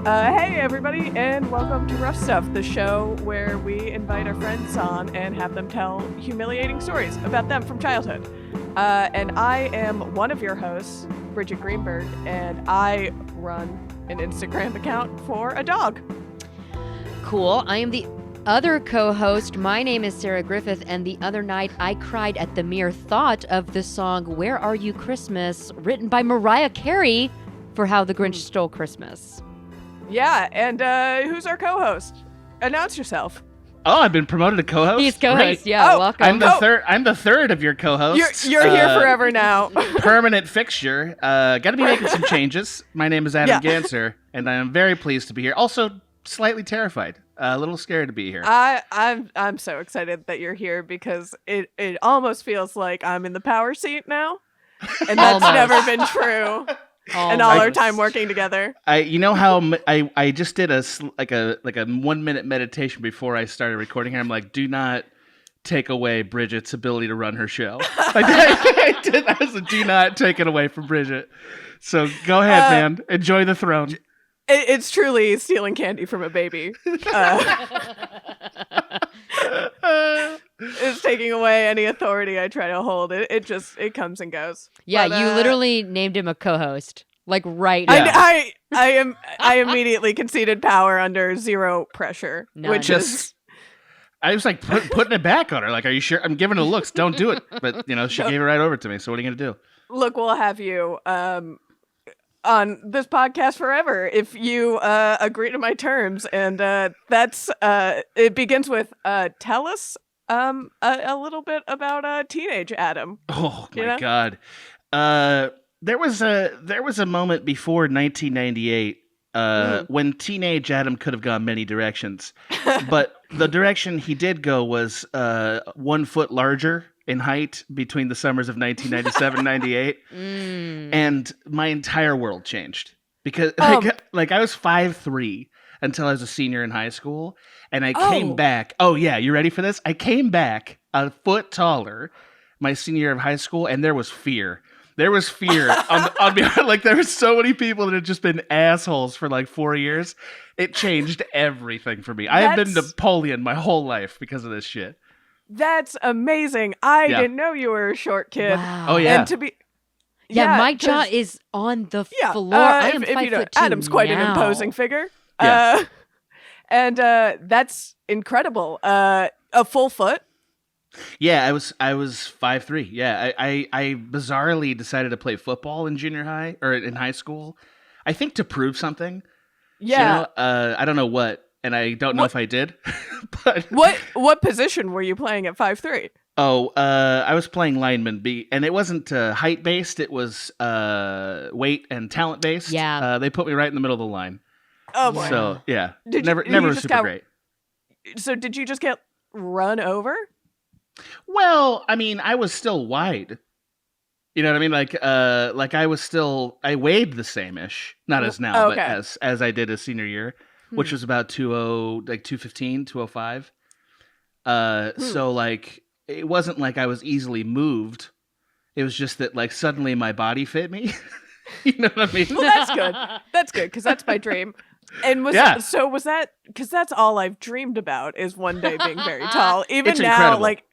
Hey everybody, and welcome to Rough Stuff, the show where we invite our friends on and have them tell humiliating stories about them from childhood. And I am one of your hosts, Bridgett Greenberg, and I run an Instagram account for a dog. Cool. I am the other co-host. My name is Sarah Griffith, and the other night I cried at the mere thought of the song Where Are You Christmas, written by Mariah Carey for How the Grinch Stole Christmas. Yeah, and who's our co-host? Announce yourself. Oh, I've been promoted to co-host? He's co-host, Great. yeah, Oh, welcome. I'm the third of your co-hosts. You're here forever now. Permanent fixture. Got to be making some changes. My name is Adam Ganser, and I am very pleased to be here. Also, slightly terrified. A little scared to be here. I'm so excited that you're here because it almost feels like I'm in the power seat now, and that's never been true. And all our time working together. You know how I just did a 1 minute meditation before I started recording here. I'm like, do not take away Bridget's ability to run her show. I was like, do not take it away from Bridget. So go ahead, man. Enjoy the throne. It's truly stealing candy from a baby. It's taking away any authority I try to hold. It comes and goes. Yeah, but, you literally named him a co-host, like right Yeah. now. I immediately conceded power under zero pressure, Nice. which is I was like putting it back on her. Like, are you sure? I'm giving her looks. Don't do it. But she gave it right over to me. So what are you gonna do? look. We'll have you on this podcast forever if you agree to my terms, and that's it begins with tell us a little bit about teenage Adam. Oh my God. There was a moment before 1998 when teenage Adam could have gone many directions, but the direction he did go was 1 foot larger in height between the summers of 1997 and 98, and my entire world changed because I was 5'3" until I was a senior in high schome, and I came back. Oh yeah, you ready for this? I came back a foot taller my senior year of high school, and there was fear. There was fear on me. Like, there were so many people that had just been assholes for like 4 years. It changed everything for me. I have been Napoleon my whole life because of this shit. That's amazing. I didn't know you were a short kid. Wow. Oh yeah. And to be my jaw is on the floor. I am 5'2" Adam's quite an imposing figure. Yeah. And that's incredible. A full foot. Yeah, I was 5'3". Yeah, I bizarrely decided to play football in junior high or in high school. I think to prove something. Yeah. I don't know what, and I don't know if I did. But what position were you playing at 5'3"? Oh, I was playing lineman, and it wasn't height based. It was weight and talent based. Yeah. They put me right in the middle of the line. Oh boy. So yeah, Did never was super great. So did you just get run over? Well, I mean, I was still wide. You know what I mean? Like I weighed the same-ish, not as now, but as I did as senior year, which was about 215, 205. So like, it wasn't like I was easily moved. It was just that like suddenly my body fit me. You know what I mean? Well, that's good. That's good because that's my dream. And was that because that's all I've dreamed about is one day being very tall. Even it's now, incredible. like.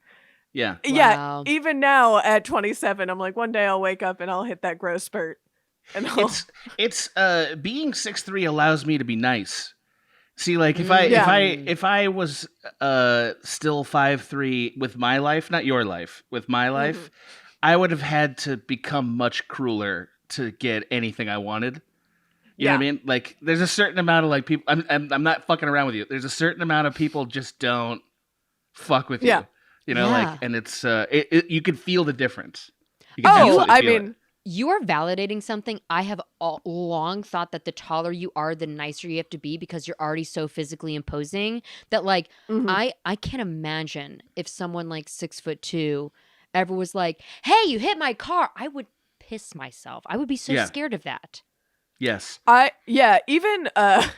Yeah. Wow. Even now at 27, I'm like, one day I'll wake up and I'll hit that growth spurt. And it's being 6'3" allows me to be nice. See, like if I was still 5'3" with my life, not your life, with my life, I would have had to become much crueler to get anything I wanted. You know what I mean? Like, there's a certain amount of like people. I'm not fucking around with you. There's a certain amount of people just don't fuck with you. You know, like, and it's you can feel the difference. You can feel it. You are validating something. I have long thought that the taller you are, the nicer you have to be because you're already so physically imposing that like, I can't imagine if someone like 6'2" ever was like, hey, you hit my car. I would piss myself. I would be so scared of that. Yes. Even I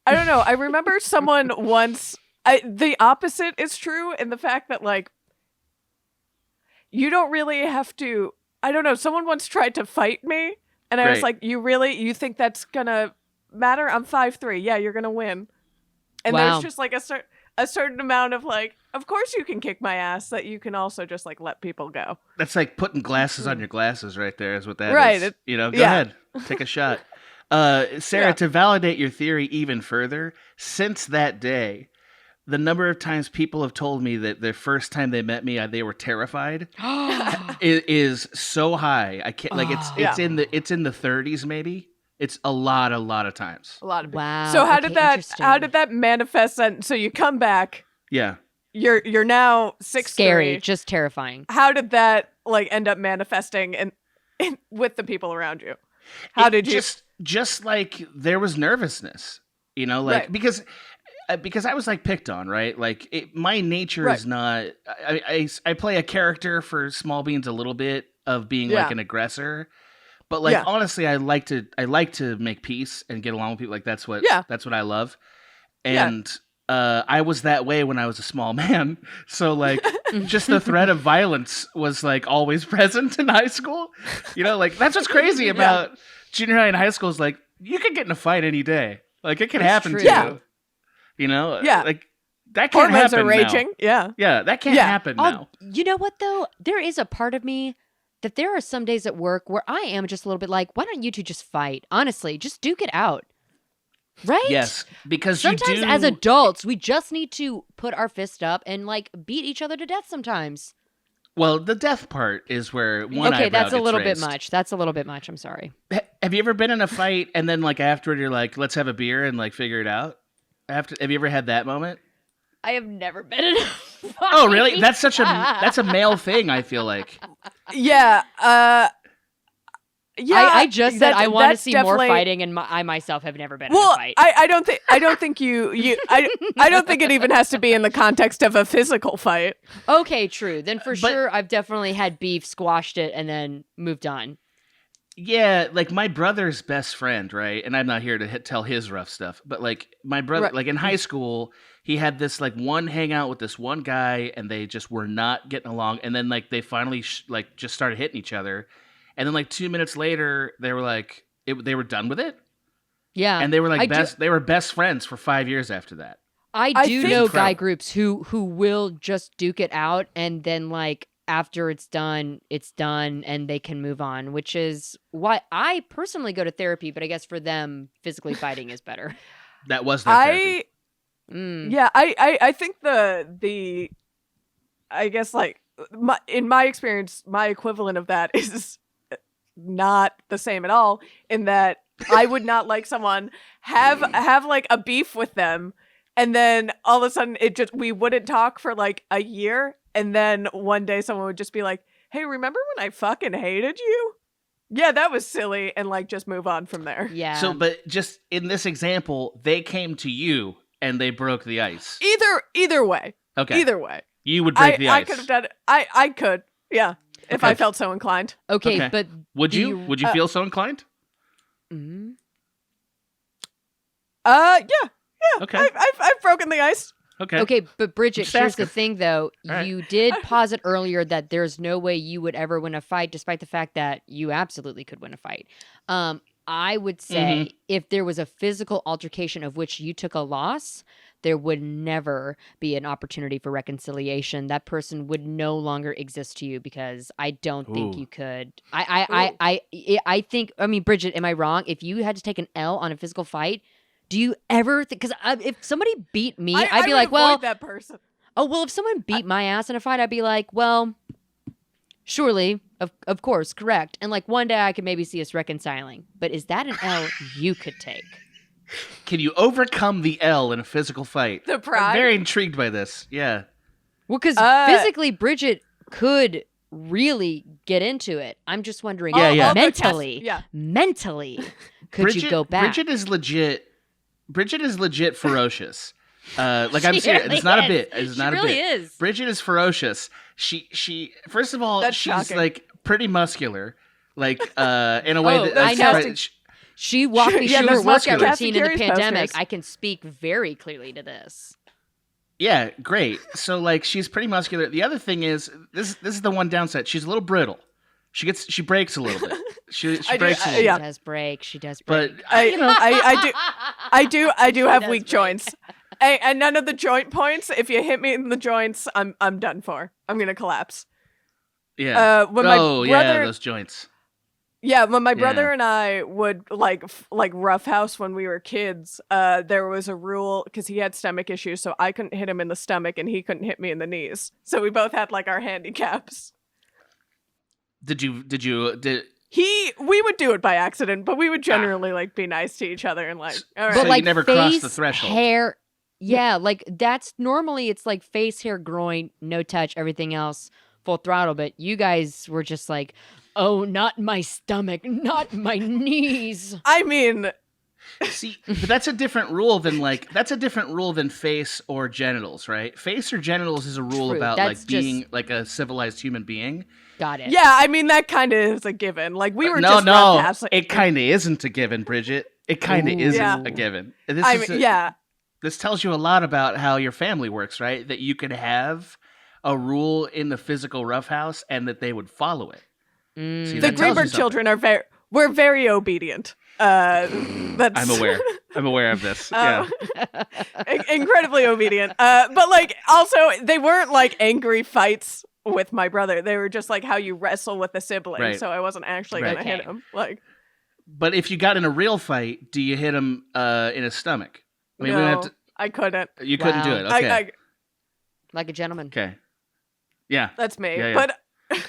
don't know. I remember someone once. The opposite is true in the fact that like you don't really have to. I don't know. Someone once tried to fight me, and I was like, "You think that's gonna matter? I'm 5'3". Yeah, you're gonna win. And Wow. there's just like a certain amount of like, of course you can kick my ass, that you can also just like let people go. That's like putting glasses on your glasses right there is what that Right, is. Go yeah. ahead. Take a shot. Sarah, Yeah. to validate your theory even further, since that day, the number of times people have told me that the first time they met me, they were terrified is so high. I can't it's in the 30s maybe. It's a lot of times. A lot of Wow. So how okay, did that manifest then? So you come back, Yeah. you're now 6'3". Scary, just terrifying. How did that like end up manifesting and with the people around you? How did you just like there was nervousness, Right. because I was like picked on, right? Like my nature Right. is not. I play a character for Small Beans a little bit of being like Yeah. an aggressor, but like Yeah. honestly, I like to make peace and get along with people. Like that's what I love, and I was that way when I was a small man. So like just the threat of violence was like always present in high school. Like that's what's crazy about junior high and high school is like you could get in a fight any day. Like it could happen true. to Yeah. you. Like that can't hormones happen are raging? now. Yeah, that can't happen now. You know what though? There is a part of me that there are some days at work where I am just a little bit like, why don't you two just fight? Honestly, just duke it out. Right? Yes, because sometimes as adults, we just need to put our fist up and like beat each other to death sometimes. Well, the death part is where one Okay, eyebrow that's a gets little raised. bit much. That's a little bit much. I'm sorry. Have you ever been in a fight and then like afterward you're like, let's have a beer and like figure it out? Have you ever had that moment? I have never been in a fight. Oh, really? That's a male thing, I feel like. Yeah. I just said I want to that's see more definitely- fighting, and I myself have never been in Well, a fight. I don't think I don't think it even has to be in the context of a physical fight. Okay, true. Then for sure, I've definitely had beef, squashed it, and then moved on. Yeah, like my brother's best friend, right? And I'm not here to tell his rough stuff, but like my brother, Right. like in high school, he had this like one hangout with this one guy, and they just were not getting along. And then like they finally just started hitting each other, and then like 2 minutes later, they were like they were done with it, Yeah, and they were like they were best friends for 5 years after that. I do think- know guy groups who will just duke it out, and then like after it's done, and they can move on, which is why I personally go to therapy, but I guess for them, physically fighting is better. That was their therapy. Yeah, I think the I guess like in my experience, my equivalent of that is not the same at all, in that I would not like someone have like a beef with them, and then all of a sudden we wouldn't talk for like a year, and then one day someone would just be like, hey, remember when I fucking hated you? Yeah, that was silly, and like just move on from there. Yeah. So, but just in this example, they came to you and they broke the ice. Either way. Okay. Either way. You would break the ice. I could have done it. I could. Yeah. If Okay. I felt so inclined. Okay, but would do you? Would you feel so inclined? Mhm. Yeah. Okay. I've broken the ice. Okay. Okay, but Bridget, Just here's the asking. thing, though. All right. You did posit earlier that there's no way you would ever win a fight, despite the fact that you absolutely could win a fight. I would say if there was a physical altercation of which you took a loss, there would never be an opportunity for reconciliation. That person would no longer exist to you, because I don't think Ooh. you could. I think. I mean, Bridget, am I wrong? If you had to take an L on a physical fight, do you ever? Because if somebody beat me, I'd be would like, avoid well, that person. oh, well, if someone beat my ass in a fight, I'd be like, well, surely, of course, correct. And like one day I could maybe see us reconciling. But is that an L you could take? Can you overcome the L in a physical fight? The pride? I'm very intrigued by this. Yeah. Well, because physically, Bridget could really get into it. I'm just wondering, Yeah, yeah. I'll go mentally, test- mentally, could you go back? Bridget is legit ferocious. Like I'm She serious. really It's not a is. bit. It's She not really a bit. is. Bridget is ferocious. She first of all, That's she's shocking. like pretty muscular. Like in a way Oh, that I know. she- She walked me Yeah, through there's her workout muscular. routine in the Curious pandemic. posters. I can speak very clearly to this. Yeah, great. So like she's pretty muscular. The other thing is this is the one downside. She's a little brittle. She breaks a little bit. She I do- breaks a little yeah. She does break. She does But break. I do She have does weak break. joints. And none of the joint points. If you hit me in the joints, I'm done for. I'm gonna collapse. yeah. When my brother, those joints. yeah, when my brother Yeah. and I would like roughhouse when we were kids, there was a rule because he had stomach issues, so I couldn't hit him in the stomach and he couldn't hit me in the knees. So we both had like our handicaps. Did We would do it by accident, but we would generally like be nice to each other and like, all right. So But you like never face, crossed the threshold. hair, yeah, like that's normally it's like face, hair, groin, no touch, everything else full throttle. But you guys were just like, oh, not my stomach, not my knees. I mean, See, but that's a different rule than face or genitals, right? Face or genitals is a rule True, about that's like being like a civilized human being. Got it. yeah, I mean that kind of is a given. Like we were No, just roughhousing. it kind of isn't a given, Bridget. It kind of Ooh. isn't Yeah. a given. Yeah. This tells you a lot about how your family works, right? That you could have a rule in the physical roughhouse and that they would follow it. See, The that tells you Greenberg something. children are very obedient. That's I'm aware. I'm aware of this. Yeah. incredibly obedient. But like also they weren't like angry fights with my brother. They were just like how you wrestle with a sibling. Right. So I wasn't actually Right. gonna hit him. Like But if you got in a real fight, do you hit him in his stomach? I mean, we no, don't have I couldn't. you couldn't do Wow. it. Okay. I Like a gentleman. Okay. Yeah, that's me. Yeah, yeah. But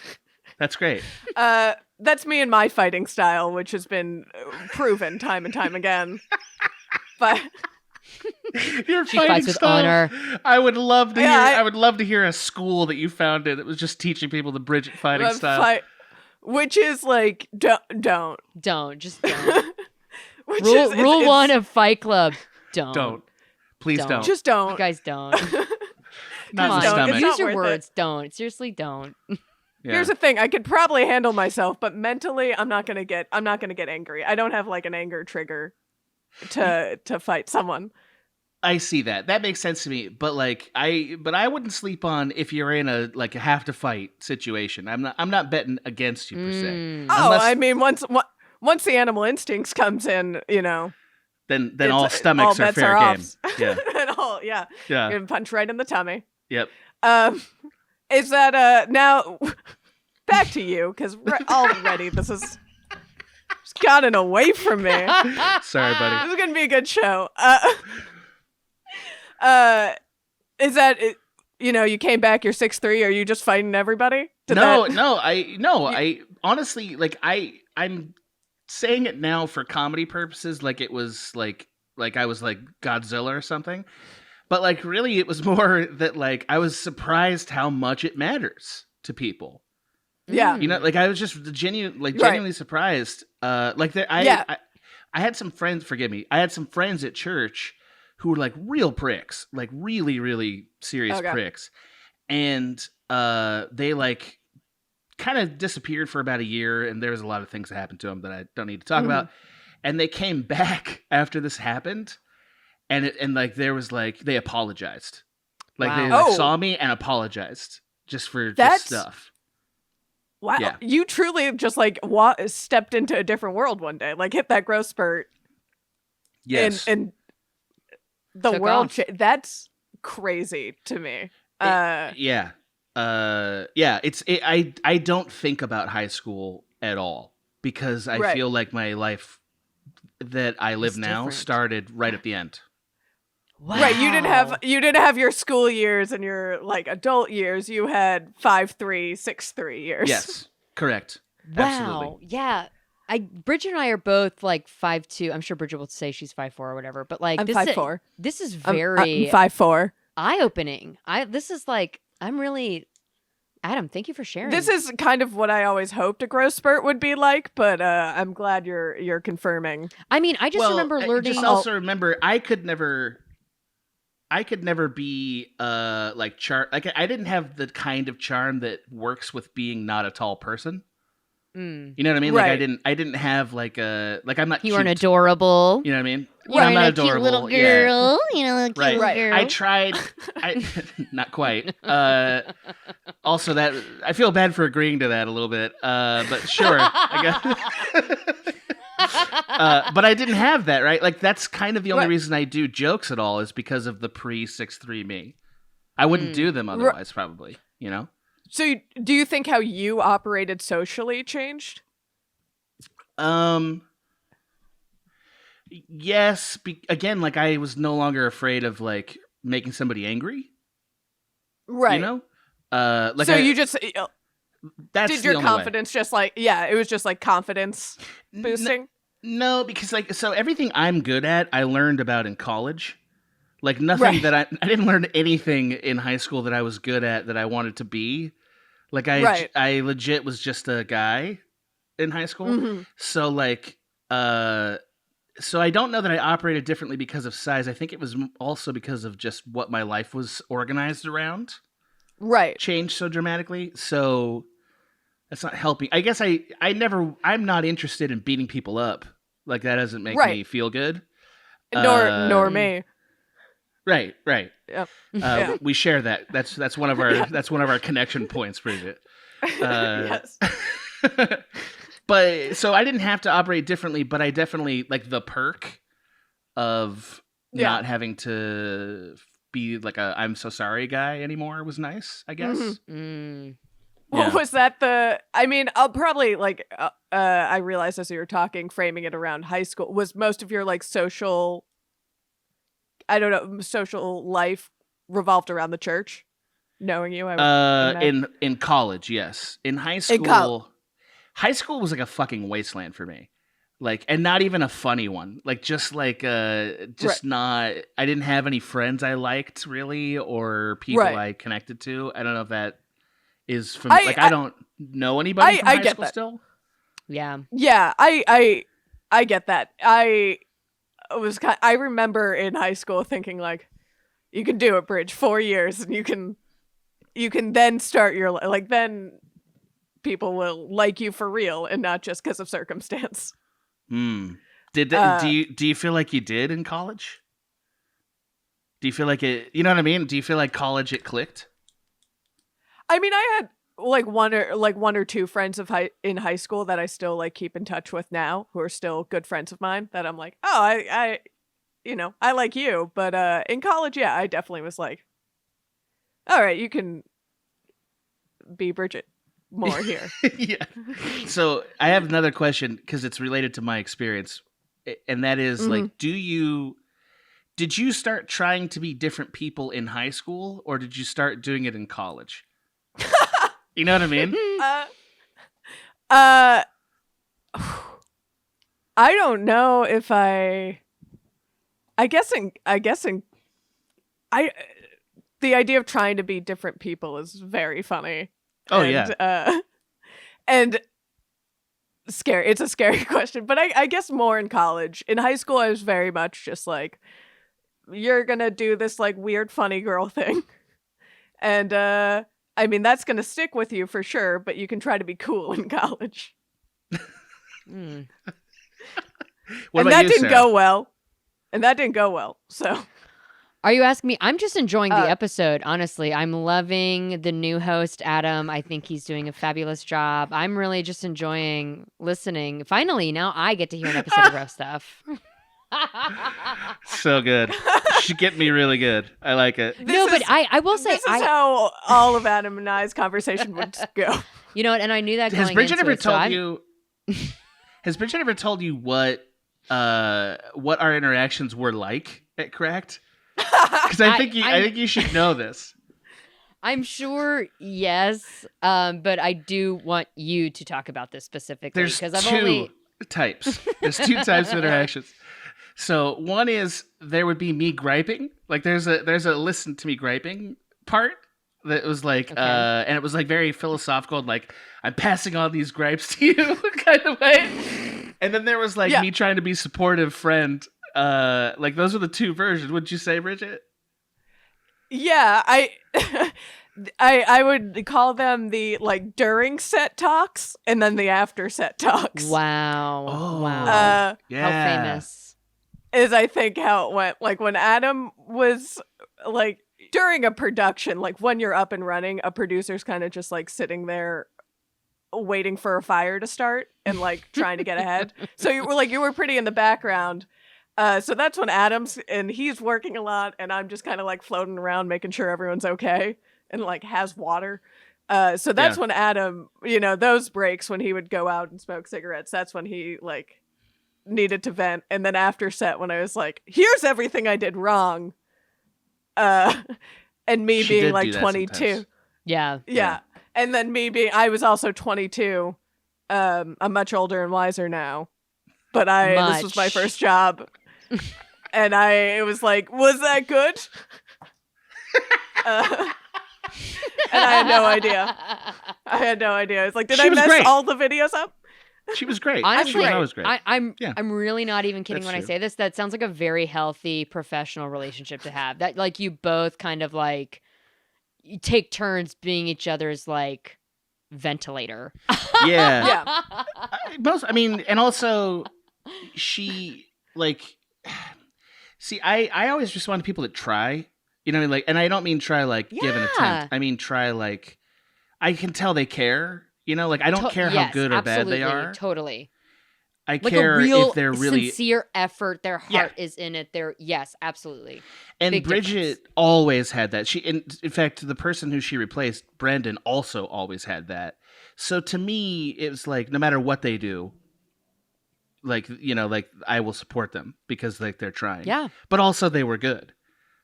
that's great. that's me and my fighting style, which has been proven time and time again. But Your She fighting fights with style. honor. I would love to Yeah, hear. I would love to hear a school that you founded that was just teaching people the Bridgett fighting the style. which is like don't. Just don't. Which Rule is rule one of Fight Club. Don't. Please Don't. don't. just don't. You guys don't. Not Come in the on. don't. stomach. It's Use not your worth it. words. Don't. Seriously, don't. Yeah. Here's the thing: I could probably handle myself, but mentally, I'm not gonna get angry. I don't have like an anger trigger to fight someone. I see that. That makes sense to me. But I wouldn't sleep on if you're in a have to fight situation. I'm not betting against you per se. Mm. Oh, Unless- I mean, once the animal instincts comes in, Then it's- all stomachs all are bets fair are game. off. Yeah. And all, yeah, Yeah. and punch right in the tummy. Yep. Is that now back to you because already this has gotten away from me. Sorry, buddy. This is gonna be a good show. Is that you came back? You're 6'3". Are you just fighting everybody? I honestly I'm saying it now for comedy purposes, like it was like I was like Godzilla or something. But like really it was more that like I was surprised how much it matters to people. Yeah. You know, like I was just genuinely surprised. I had some friends, forgive me. I had some friends at church who were like real pricks, like really, really serious pricks. And they like kind of disappeared for about a year, and there was a lot of things that happened to them that I don't need to talk about. And they came back after this happened, and there was like they apologized. Like they Wow. saw me and apologized just for That's- just stuff. Wow, Yeah. you truly just like stepped into a different world one day, like hit that growth spurt, Yes. and the Took world. off. That's crazy to me. Yeah. I don't think about high school at all because I Right. feel like my life that I live It's now different. started right at the end. Wow. Right, you didn't have your school years and your like adult years. You had 5'3", 6'3" years. Yes, correct. Wow. Absolutely. Yeah. Bridget and I are both like 5'2". I'm sure Bridget will say she's 5'4" or whatever, but like I'm this 5'4". This is I'm very 5'4". eye-opening. This is like I'm really Adam, thank you for sharing. This is kind of what I always hoped a growth spurt would be like, but I'm glad you're confirming. I mean, I just remember learning Just also remember, I could never be like I didn't have the kind of charm that works with being not a tall person. You know what I mean? Right. Like I didn't have I'm not. You weren't cute. adorable. You know what I mean? You're I'm not a adorable. cute little Yeah. girl. You know, a cute Right. little girl. I tried. Not quite. Also, that I feel bad for agreeing to that a little bit. But sure, I guess. But I didn't have that, right? Like that's kind of the only reason I do jokes at all is because of the pre 6'3" me. I wouldn't do them otherwise, probably. You know. So, do you think how you operated socially changed? Yes. Again, like I was no longer afraid of like making somebody angry. Right. You know. Like so you just that's did the your only way. confidence just like it was just like confidence boosting. No, because like so everything I'm good at, I learned about in college. Like nothing that I didn't learn anything in high school that I was good at that I wanted to be. Like I legit was just a guy in high school. Mm-hmm. So like so I don't know that I operated differently because of size. I think it was also because of just what my life was organized around. Right. Changed so dramatically. So that's not helping. I guess I'm not interested in beating people up. Like that doesn't make me feel good. Nor me. Right. Yep. We share that. That's one of our connection points, Bridgett. Yes. But so I didn't have to operate differently, but I definitely like the perk of not having to be like a I'm so sorry guy anymore was nice, I guess. Mm. What was that? I mean, I'll probably like. I realized as you were talking, framing it around high school, was most of your like social. I don't know, social life revolved around the church. Knowing you, in college, yes. In high school, high school was like a fucking wasteland for me. Like, and not even a funny one. Like, just like, not. I didn't have any friends I liked really, or people I connected to. I don't know if that is from I don't know anybody from high school still. Yeah. I get that. I remember in high school thinking like, you can do it, Bridge, 4 years, and you can then start your like then people will like you for real and not just because of circumstance. Do you feel like you did in college? Do you feel like it? You know what I mean? Do you feel like college it clicked? I mean, I had like one or two friends in high school that I still like keep in touch with now, who are still good friends of mine. That I'm like, oh, I like you, but in college, I definitely was like, all right, you can be Bridgett more here. Yeah. So I have another question because it's related to my experience, and that is like, did you start trying to be different people in high school, or did you start doing it in college? You know what I mean? I don't know if the idea of trying to be different people is very funny. Oh, and scary. It's a scary question, but I guess more in college. In high school, I was very much just like, you're gonna do this like weird funny girl thing. And I mean, that's gonna stick with you for sure, but you can try to be cool in college. And that didn't go well. So are you asking me? I'm just enjoying the episode, honestly. I'm loving the new host, Adam. I think he's doing a fabulous job. I'm really just enjoying listening. Finally, now I get to hear an episode of Rough Stuff. So good. Should get me really good. I like it. But I will say this is how all of Adam and I's conversation would go. You know what? And I knew that. Has Bridgett ever told you? Has Bridgett ever told you what our interactions were like at Cracked? Because I think you should know this. I'm sure, yes, but I do want you to talk about this specifically. There's two types. There's two types of interactions. So one is there would be me griping. Like there's a listen to me griping part that was like, and it was like very philosophical, and like I'm passing on these gripes to you kind of way. And then there was like me trying to be supportive friend. Like those are the two versions. Would you say, Bridgett? Yeah, I would call them the like during set talks and then the after set talks. Wow. Oh, wow. yeah. How famous. is I think how it went. Like when Adam was like during a production, like when you're up and running, a producer's kind of just like sitting there waiting for a fire to start and like trying to get ahead. So you were pretty in the background. So that's when and he's working a lot, and I'm just kind of like floating around making sure everyone's okay and like has water. So that's when Adam, those breaks when he would go out and smoke cigarettes, that's when he like needed to vent. And then after set, when I was like, here's everything I did wrong. And me being like 22. Yeah. And then I was also 22. I'm much older and wiser now, but this was my first job. And it was like, was that good? And I had no idea. I was like, did I mess all the videos up? She was great. Honestly, she was always great. I'm really not even kidding when I say this. That sounds like a very healthy professional relationship to have. That like you both kind of like you take turns being each other's like ventilator. Yeah. And also she like see, I always respond to people that try. You know what I mean? Like, and I don't mean try like give an attempt. I mean try like I can tell they care. Like I don't care how good or bad they are. Totally. I like care a real, if they're really sincere effort. Their heart is in it. Yes, absolutely. And Big Bridgett always had that. In fact, the person who she replaced, Brendan, also always had that. So to me, it was like no matter what they do, like like I will support them because like they're trying. Yeah. But also they were good,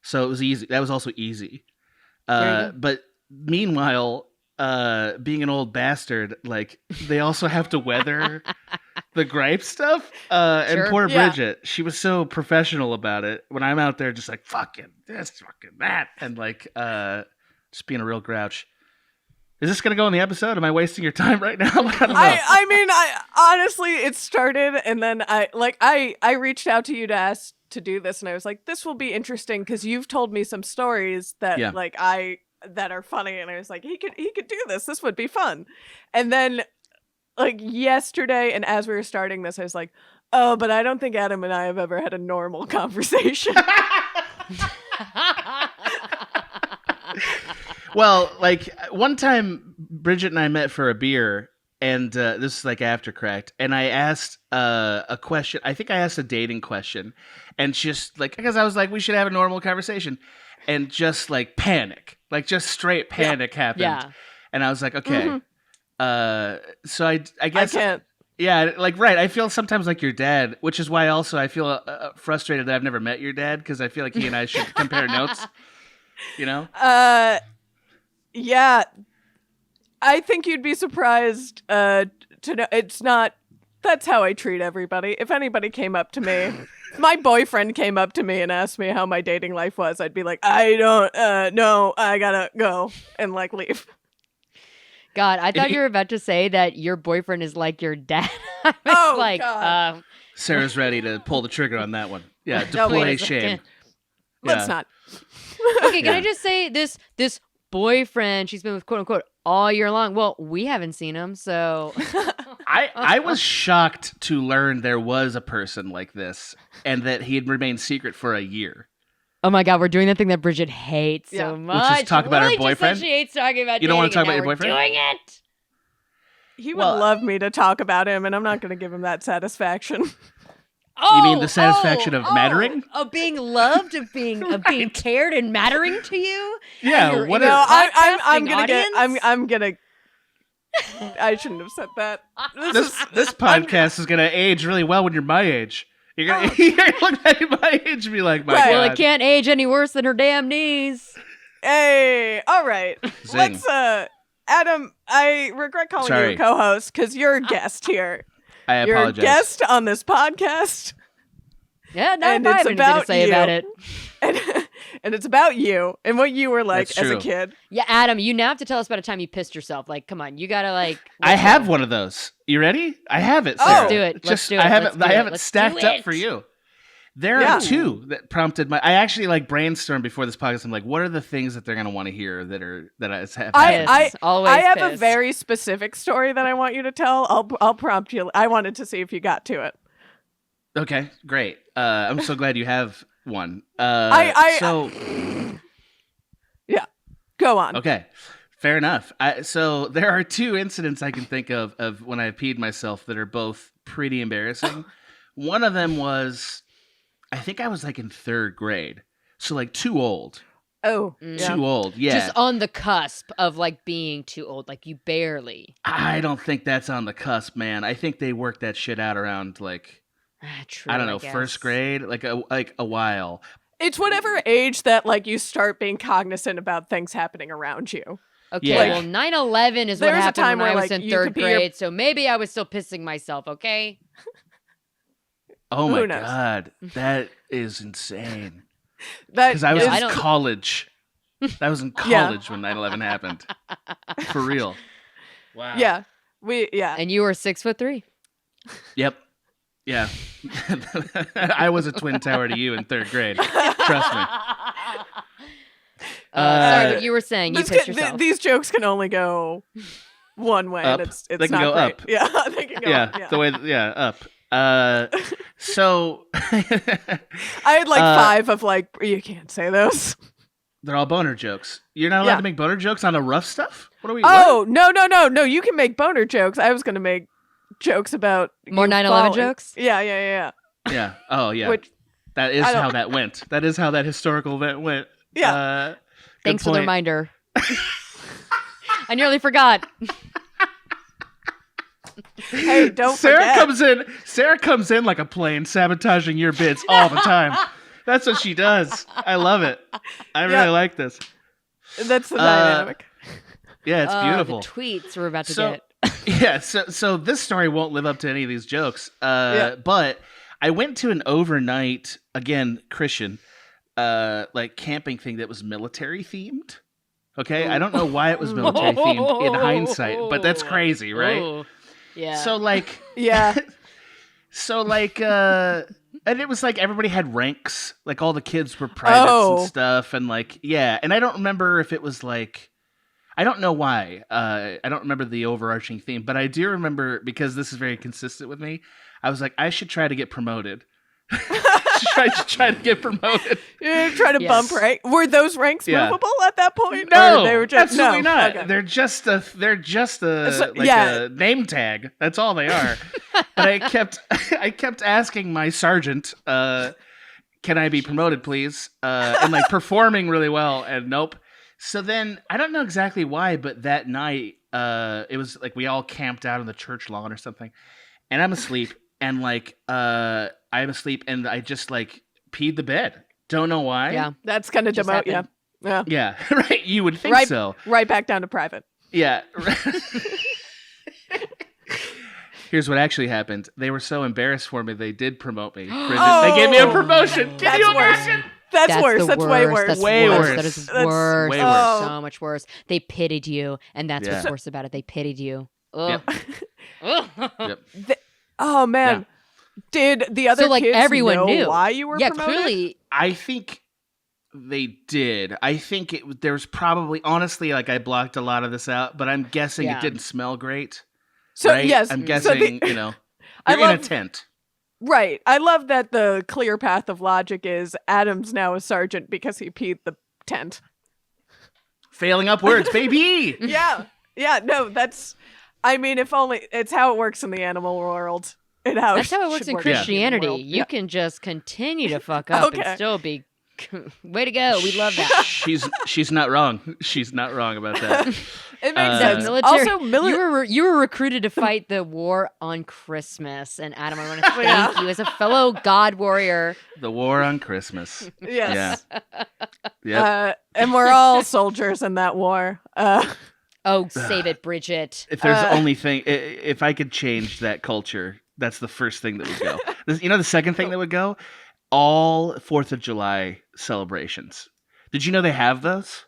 so it was easy. That was also easy. But meanwhile, being an old bastard, like they also have to weather the gripe stuff. And poor Bridgett, she was so professional about it. When I'm out there just like fucking this, fucking that, and like just being a real grouch. Is this gonna go in the episode? Am I wasting your time right now? I don't know. I honestly, it started, and then I reached out to you to ask to do this, and I was like, this will be interesting because you've told me some stories that that are funny, and I was like, he could do this. This would be fun. And then like yesterday, and as we were starting this, I was like, oh, but I don't think Adam and I have ever had a normal conversation. Well, like one time Bridgett and I met for a beer, and this is like after Cracked, and I asked a question. I think I asked a dating question, and just like because I was like, we should have a normal conversation, and just like panic, like just straight panic happened. Yeah. And I was like, okay. So I guess I can't. Yeah, like right. I feel sometimes like your dad, which is why also I feel frustrated that I've never met your dad because I feel like he and I should compare notes. Yeah. I think you'd be surprised to know it's not. That's how I treat everybody. If anybody came up to me, if my boyfriend came up to me and asked me how my dating life was, I'd be like, I don't know. I gotta go and like leave. God, I thought you were about to say that your boyfriend is like your dad. God. Sarah's ready to pull the trigger on that one. Yeah, deploy shame. Let's not. Okay, can I just say this boyfriend she's been with, quote unquote, all year long. Well, we haven't seen him, so I was shocked to learn there was a person like this and that he had remained secret for a year. Oh my God, we're doing that thing that Bridgett hates so much. Which is talk about her boyfriend. She hates talking about. You don't want to talk about your boyfriend? Doing it. He would love me to talk about him, and I'm not going to give him that satisfaction. You mean the satisfaction of mattering? Of being loved, of being cared and mattering to you? Yeah. I'm gonna. I shouldn't have said that. This podcast is gonna age really well when you're my age. You're gonna look at my age and be like, my God. Well, it can't age any worse than her damn knees. Hey, all right. Zing. Let's. Adam, I regret calling you a co-host because you're a guest here. I apologize. You're a guest on this podcast. Yeah, no, I have anything to say about it. And it's about you and what you were like as a kid. Yeah, Adam, you now have to tell us about a time you pissed yourself. Like, come on, you gotta like. I have one of those. You ready? I have it. Sarah. Let's do it. Let's do it. I have it stacked up for you. There are two that prompted my. I actually like brainstormed before this podcast. I'm like, what are the things that they're gonna want to hear that I have a very specific story that I want you to tell. I'll prompt you. I wanted to see if you got to it. Okay, great. I'm so glad you have one. Yeah, go on. Okay, fair enough. So there are two incidents I can think of when I peed myself that are both pretty embarrassing. One of them was, I think I was like in 3rd grade, so like too old. Oh, Too old. Yeah, Just on the cusp of like being too old, like you barely. I don't think that's on the cusp, man. I think they worked that shit out around like True, I don't know, guess. 1st grade, like a while. It's whatever age that like you start being cognizant about things happening around you. Okay, Yeah. well, 9/11 is what There's a happened time when I where, was like, in you 3rd could be grade, so maybe I was still pissing myself, okay? Oh Who my knows? god, that is insane. That Because I was No, I in don't- college. I was in college when 9/11 happened. For real. Wow. yeah, And you were 6'3". Yep. Yeah. I was a twin tower to you in 3rd grade. Trust me. Sorry, but you were saying you pissed yourself. these jokes can only go one way, Up. and it's They can not go great. up. Yeah, they can go Yeah, up. Yeah. the way up. So I had like 5 of like, you can't say those. they're all boner jokes. You're not allowed Yeah. to make boner jokes on the rough stuff? What are we Oh, no, you can make boner jokes. I was going to make jokes about More you 9/11 falling. jokes? Yeah. Yeah. Oh, yeah. Which, That is I don't- how that went. That is how that historical event went. yeah. Thanks for the point. reminder. I nearly forgot. Hey, don't Sarah forget. Sarah comes in like a plane, sabotaging your bits all the time. That's what she does. I love it. I really like this. That's the dynamic. Yeah, it's beautiful. The tweets we're about to So- get. Yeah, so this story won't live up to any of these jokes. But I went to an overnight, again, Christian, like camping thing that was military themed. Okay, I don't know why it was military themed in hindsight, but that's crazy, right? Ooh. Yeah. So like, Yeah. and it was like everybody had ranks, like all the kids were privates and stuff, and like, yeah, and I don't remember if it was like, I don't know why, I don't remember the overarching theme, but I do remember, because this is very consistent with me, I was like, I should try to get promoted. I should try to get promoted. You're trying to Yes. bump rank. Were those ranks Yeah. movable at that point? No, Or they were just, absolutely no. not. Okay. They're just a So- like yeah. a name tag. That's all they are. But I kept asking my sergeant, "Can I be promoted, please?" And like performing really well, and nope. So then I don't know exactly why, but that night, it was like we all camped out on the church lawn or something, and I'm asleep, and like I'm asleep, and I just like peed the bed. Don't know why. Yeah. That's going to Just demote you. happened. Yeah. Yeah, right. You would think Right. so. Right back down to private. Yeah. Here's what actually happened. They were so embarrassed for me, they did promote me. Bridget, they gave me a promotion. Can That's you worse. imagine? That's worse. the That's way worse. That's Way worse. worse. That is That's worse. way That's worse. so much worse. They pitied you, and that's what's Yeah. worse about it. They pitied you. Ugh. Yep. Oh, man. Did the other So, like, kids everyone know knew. why you were Yeah, promoted? clearly. I think they did. I think there was probably, honestly, like I blocked a lot of this out, but I'm guessing Yeah. it didn't smell great. So, right? yes. I'm so guessing, the- you know, I you're in a love- tent. Right. I love that the clear path of logic is Adam's now a sergeant because he peed the tent. Failing upwards, baby. Yeah. Yeah. No, that's. I mean, if only it's how it works in the animal world. That's how it works should in work Christianity. the world. You can just continue to fuck up Okay. and still be. Way to go. We love that. She's not wrong. She's not wrong about that. It makes Uh, sense. Military. Also, you were recruited to fight the war on Christmas, and Adam, I want to thank Yeah. you as a fellow God warrior. The war on Christmas. yes. Yep. And we're all soldiers in that war. Oh, save it, Bridgett. If there's only thing, if I could change that culture, that's the first thing that would go. You know, the second thing that would go, all 4th of July celebrations. Did you know they have those?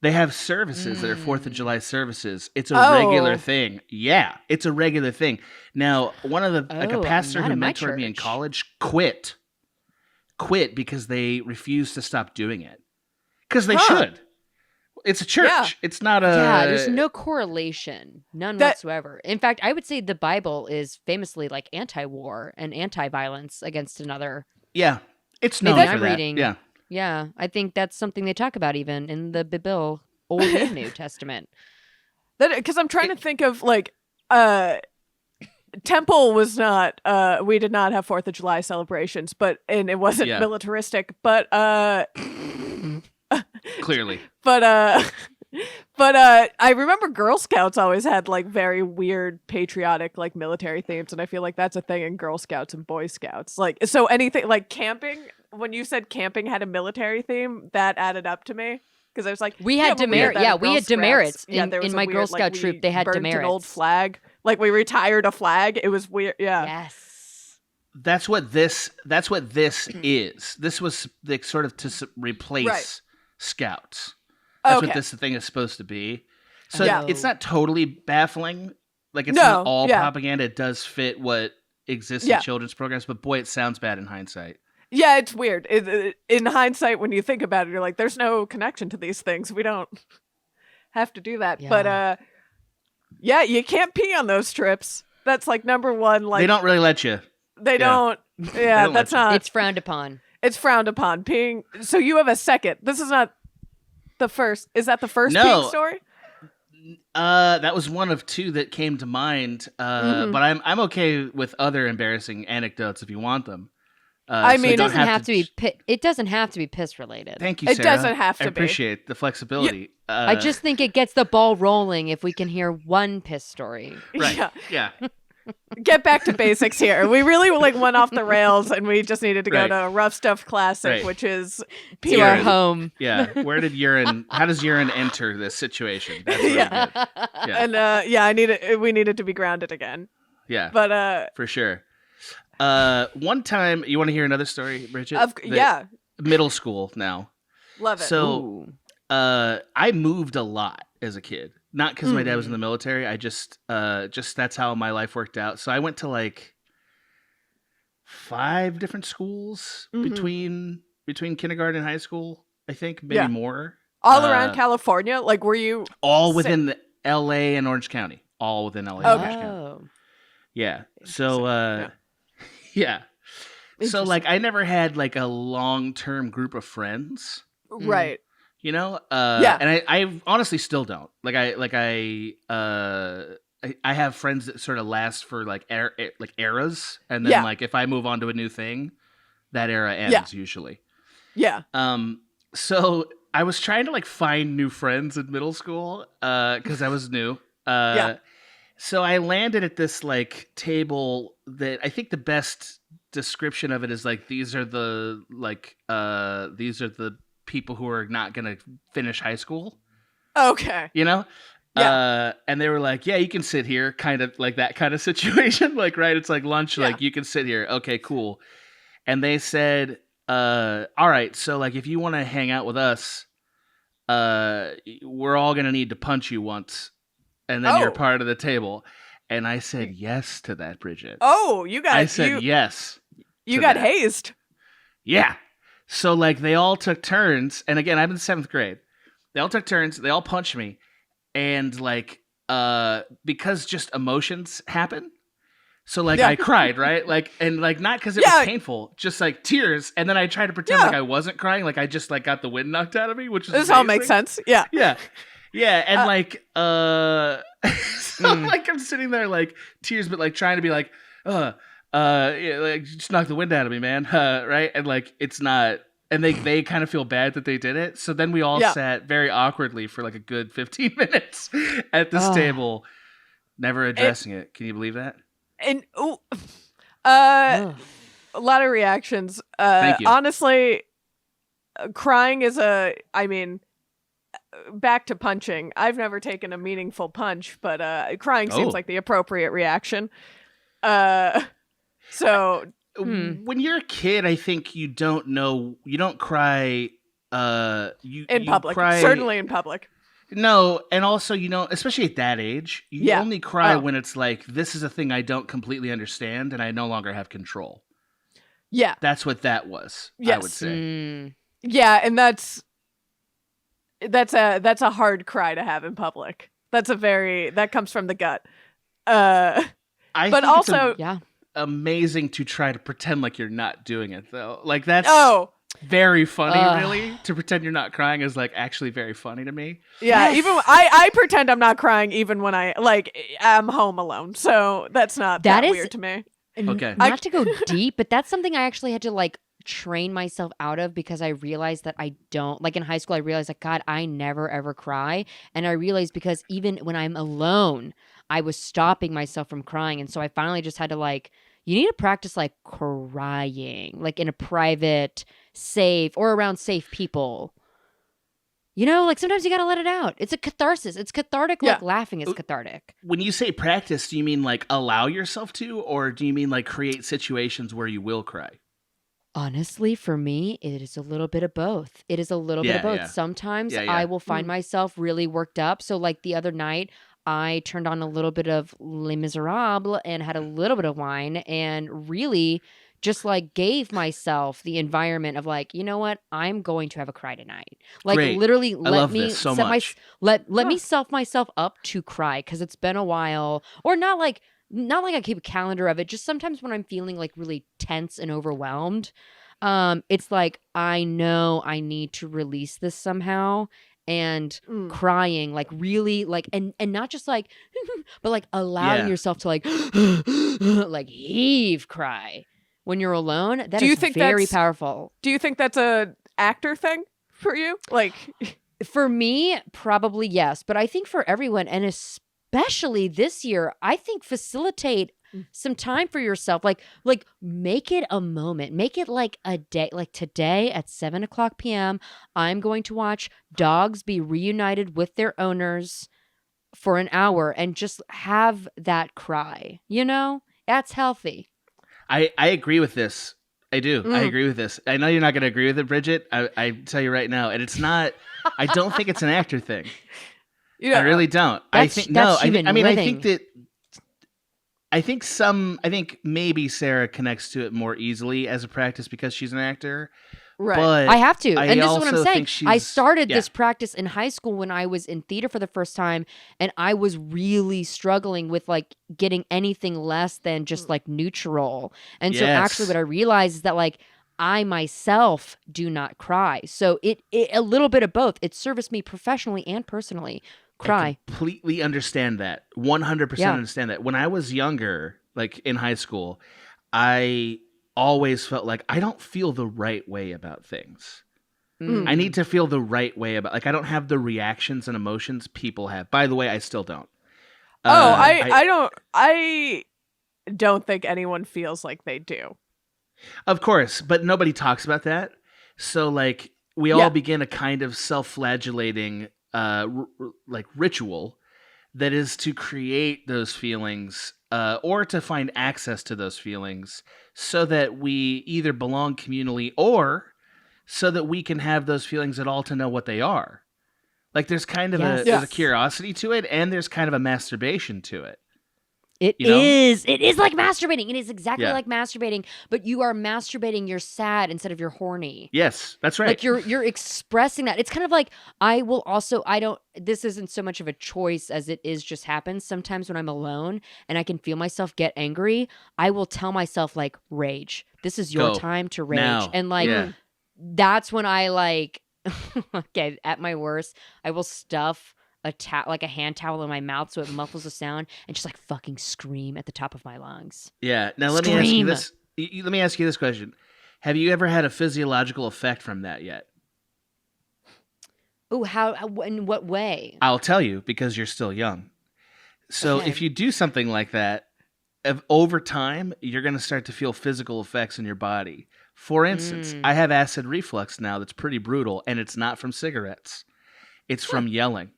They have services that are 4th of July services. It's a regular thing. Yeah, it's a regular thing. Now, one of the like a Oh, pastor not who in my mentored me in church. college quit because they refused to stop doing it. Because they should. It's a church. Yeah. It's not a... Yeah, there's no correlation. None whatsoever. In fact, I would say the Bible is famously like anti-war and anti-violence against another. Yeah. It's known Maybe for I'm that. reading. Yeah. Yeah, I think that's something they talk about even in the Bible, Old and New Testament. Because I'm trying to think of like Temple was not we did not have 4th of July celebrations, and it wasn't militaristic, but Clearly. But I remember Girl Scouts always had like very weird patriotic like military themes, and I feel like that's a thing in Girl Scouts and Boy Scouts. Like, so anything like camping, when you said camping had a military theme, that added up to me. Because I was like, we had demerits. Yeah, we had demerits in my weird, Girl Scout troop. They had burnt demerits. An old flag, like we retired a flag. It was weird. Yeah. Yes. That's what this is. This was the sort of to replace Scouts. That's what this thing is supposed to be. So it's not totally baffling. Like, it's not all propaganda. It does fit what exists in children's programs, but boy, it sounds bad in hindsight. Yeah, it's weird. In hindsight, when you think about it, you're like, there's no connection to these things. We don't have to do that. Yeah. But, you can't pee on those trips. That's like number one. Like, they don't really let you. They don't. Yeah, don't that's not. It's frowned upon. It's frowned upon. Peeing. So you have a second. This is not the first. Is that the first peeing story? That was one of two that came to mind. But I'm okay with other embarrassing anecdotes if you want them. I mean, it doesn't have to be. It doesn't have to be piss related. Thank you, Sarah. It doesn't have to be. I appreciate the flexibility. I just think it gets the ball rolling if we can hear one piss story. Right. Yeah. Get back to basics here. We really went off the rails, and we just needed to go to Rough Stuff Classic, which is to our home. Yeah. Where did urine? How does urine enter this situation? That's really good. Yeah. And we needed to be grounded again. Yeah. But for sure. One time, you want to hear another story, Bridgett? Middle school now. Love it. So, I moved a lot as a kid. Not because my dad was in the military. I just that's how my life worked out. So I went to like 5 different schools between kindergarten and high school. I think maybe more. All around California. Like, were you all within L.A. and Orange County? All within L.A. and Orange County. Yeah. So. Yeah. So, like, I never had, like, a long-term group of friends. Right. You know? And I honestly still don't. I have friends that sort of last for, like, eras. And then, like, if I move on to a new thing, that era ends usually. Yeah. So, I was trying to, like, find new friends in middle school because I was new. So I landed at this like table that I think the best description of it is like these are the people who are not gonna finish high school. Okay. You know? Yeah. And they were like, yeah, you can sit here, kind of like that kind of situation. Like, right, it's like lunch, like you can sit here. Okay, cool. And they said, all right, so like if you want to hang out with us, we're all gonna need to punch you once. And then you're part of the table. And I said yes to that, Bridgett. Oh, you got... I said yes. You got hazed. Yeah. So, like, they all took turns. And again, I'm in 7th grade. They all took turns. They all punched me. And, like, because just emotions happen. So, like, I cried, right? Like, and, like, not because it was painful. Just, like, tears. And then I tried to pretend like I wasn't crying. Like, I just, like, got the wind knocked out of me, which is This all makes sense. Yeah. Yeah. Yeah, and like, so like I'm sitting there like tears, but like trying to be like, like just knock the wind out of me, man, right? And like it's not, and they kind of feel bad that they did it. So then we all sat very awkwardly for like a good 15 minutes at this table, never addressing it. Can you believe that? And a lot of reactions. Thank you. Honestly, crying is back to punching. I've never taken a meaningful punch, but crying seems like the appropriate reaction. So when you're a kid, I think you don't cry. In public, certainly in public. No, and also especially at that age, you only cry when it's like this is a thing I don't completely understand and I no longer have control. Yeah, that's what that was. Yes. I would say. Yeah, and that's. That's a hard cry to have in public. That comes from the gut. But think also, it's amazing to try to pretend like you're not doing it though. Like that's very funny, really. To pretend you're not crying is like actually very funny to me. Yeah, even I pretend I'm not crying even when I'm home alone. So that's not that weird to me. Okay. Not to go deep, but that's something I actually had to like train myself out of because I realized that I don't, like in high school, I realized like, God, I never ever cry. And I realized because even when I'm alone, I was stopping myself from crying. And so I finally just had to like, you need to practice like crying, like in a private, safe, or around safe people. You know, like sometimes you got to let it out. It's a catharsis. It's cathartic. Like laughing is cathartic. When you say practice, do you mean like allow yourself to, or do you mean like create situations where you will cry? Honestly, for me, it is a little bit of both. It is a little bit of both. Yeah. Sometimes I will find myself really worked up. So like the other night, I turned on a little bit of Les Miserables and had a little bit of wine and really just like gave myself the environment of like, you know what? I'm going to have a cry tonight. Like Great. literally I love this so much. Let me self myself up to cry because it's been a while. Or not like I keep a calendar of it. Just sometimes when I'm feeling like really tense and overwhelmed, it's like I know I need to release this somehow. And crying, like really, like, and not just like, but like allowing yourself to like, like heave cry when you're alone. That is very powerful. Do you think that's a actor thing for you? Like, for me, probably yes, but I think for everyone, and especially this year, I think facilitate some time for yourself. Like make it a moment. Make it like a day. Like today at 7:00 p.m., I'm going to watch dogs be reunited with their owners for an hour and just have that cry. You know, that's healthy. I agree with this. I do. I agree with this. I know you're not going to agree with it, Bridgett. I tell you right now, and it's not. I don't think it's an actor thing. I really don't. I think maybe Sarah connects to it more easily as a practice because she's an actor. Right. But I have to. And this is what I'm saying. I started yeah. this practice in high school when I was in theater for the first time, and I was really struggling with like getting anything less than just like neutral. And so actually what I realized is that like I myself do not cry. So it a little bit of both. It serviced me professionally and personally. Cry. I completely understand that. 100% understand that. When I was younger, like in high school, I always felt like I don't feel the right way about things. I need to feel the right way about, like, I don't have the reactions and emotions people have. By the way, I still don't. I don't think anyone feels like they do. Of course, but nobody talks about that. So like we all begin a kind of self-flagellating like ritual that is to create those feelings or to find access to those feelings so that we either belong communally or so that we can have those feelings at all to know what they are. Like there's kind of there's a curiosity to it and there's kind of a masturbation to it. It is like masturbating. It is exactly like masturbating, but you are masturbating. You're sad instead of you're horny. Yes, that's right. Like you're expressing that. It's kind of like this isn't so much of a choice as it is just happens. Sometimes when I'm alone and I can feel myself get angry, I will tell myself like rage. This is your time to rage. Now. And like that's when I like okay, at my worst, I will stuff like a hand towel in my mouth so it muffles the sound and just like fucking scream at the top of my lungs. Yeah. Now let me ask you this. Let me ask you this question. Have you ever had a physiological effect from that yet? Oh, how? In what way? I'll tell you because you're still young. So if you do something like that, over time, you're going to start to feel physical effects in your body. For instance, I have acid reflux now that's pretty brutal, and it's not from cigarettes. It's from yelling.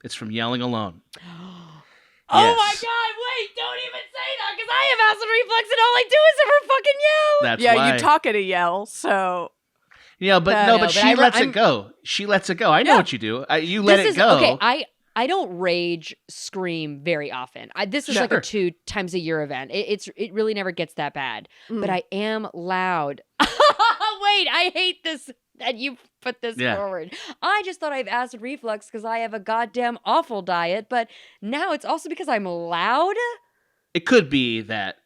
It's from yelling alone. Oh my God, wait, don't even say that because I have acid reflux and all I do is ever fucking yell. That's why. You talk at a yell, so... Yeah, but she lets it go. She lets it go. I know what you do. You let it go. Okay, I don't rage scream very often. This is like a 2 times a year event. It really never gets that bad. But I am loud. Wait, I hate this. that you put this Yeah. forward. I just thought I have acid reflux because I have a goddamn awful diet, but now it's also because I'm loud. It could be that.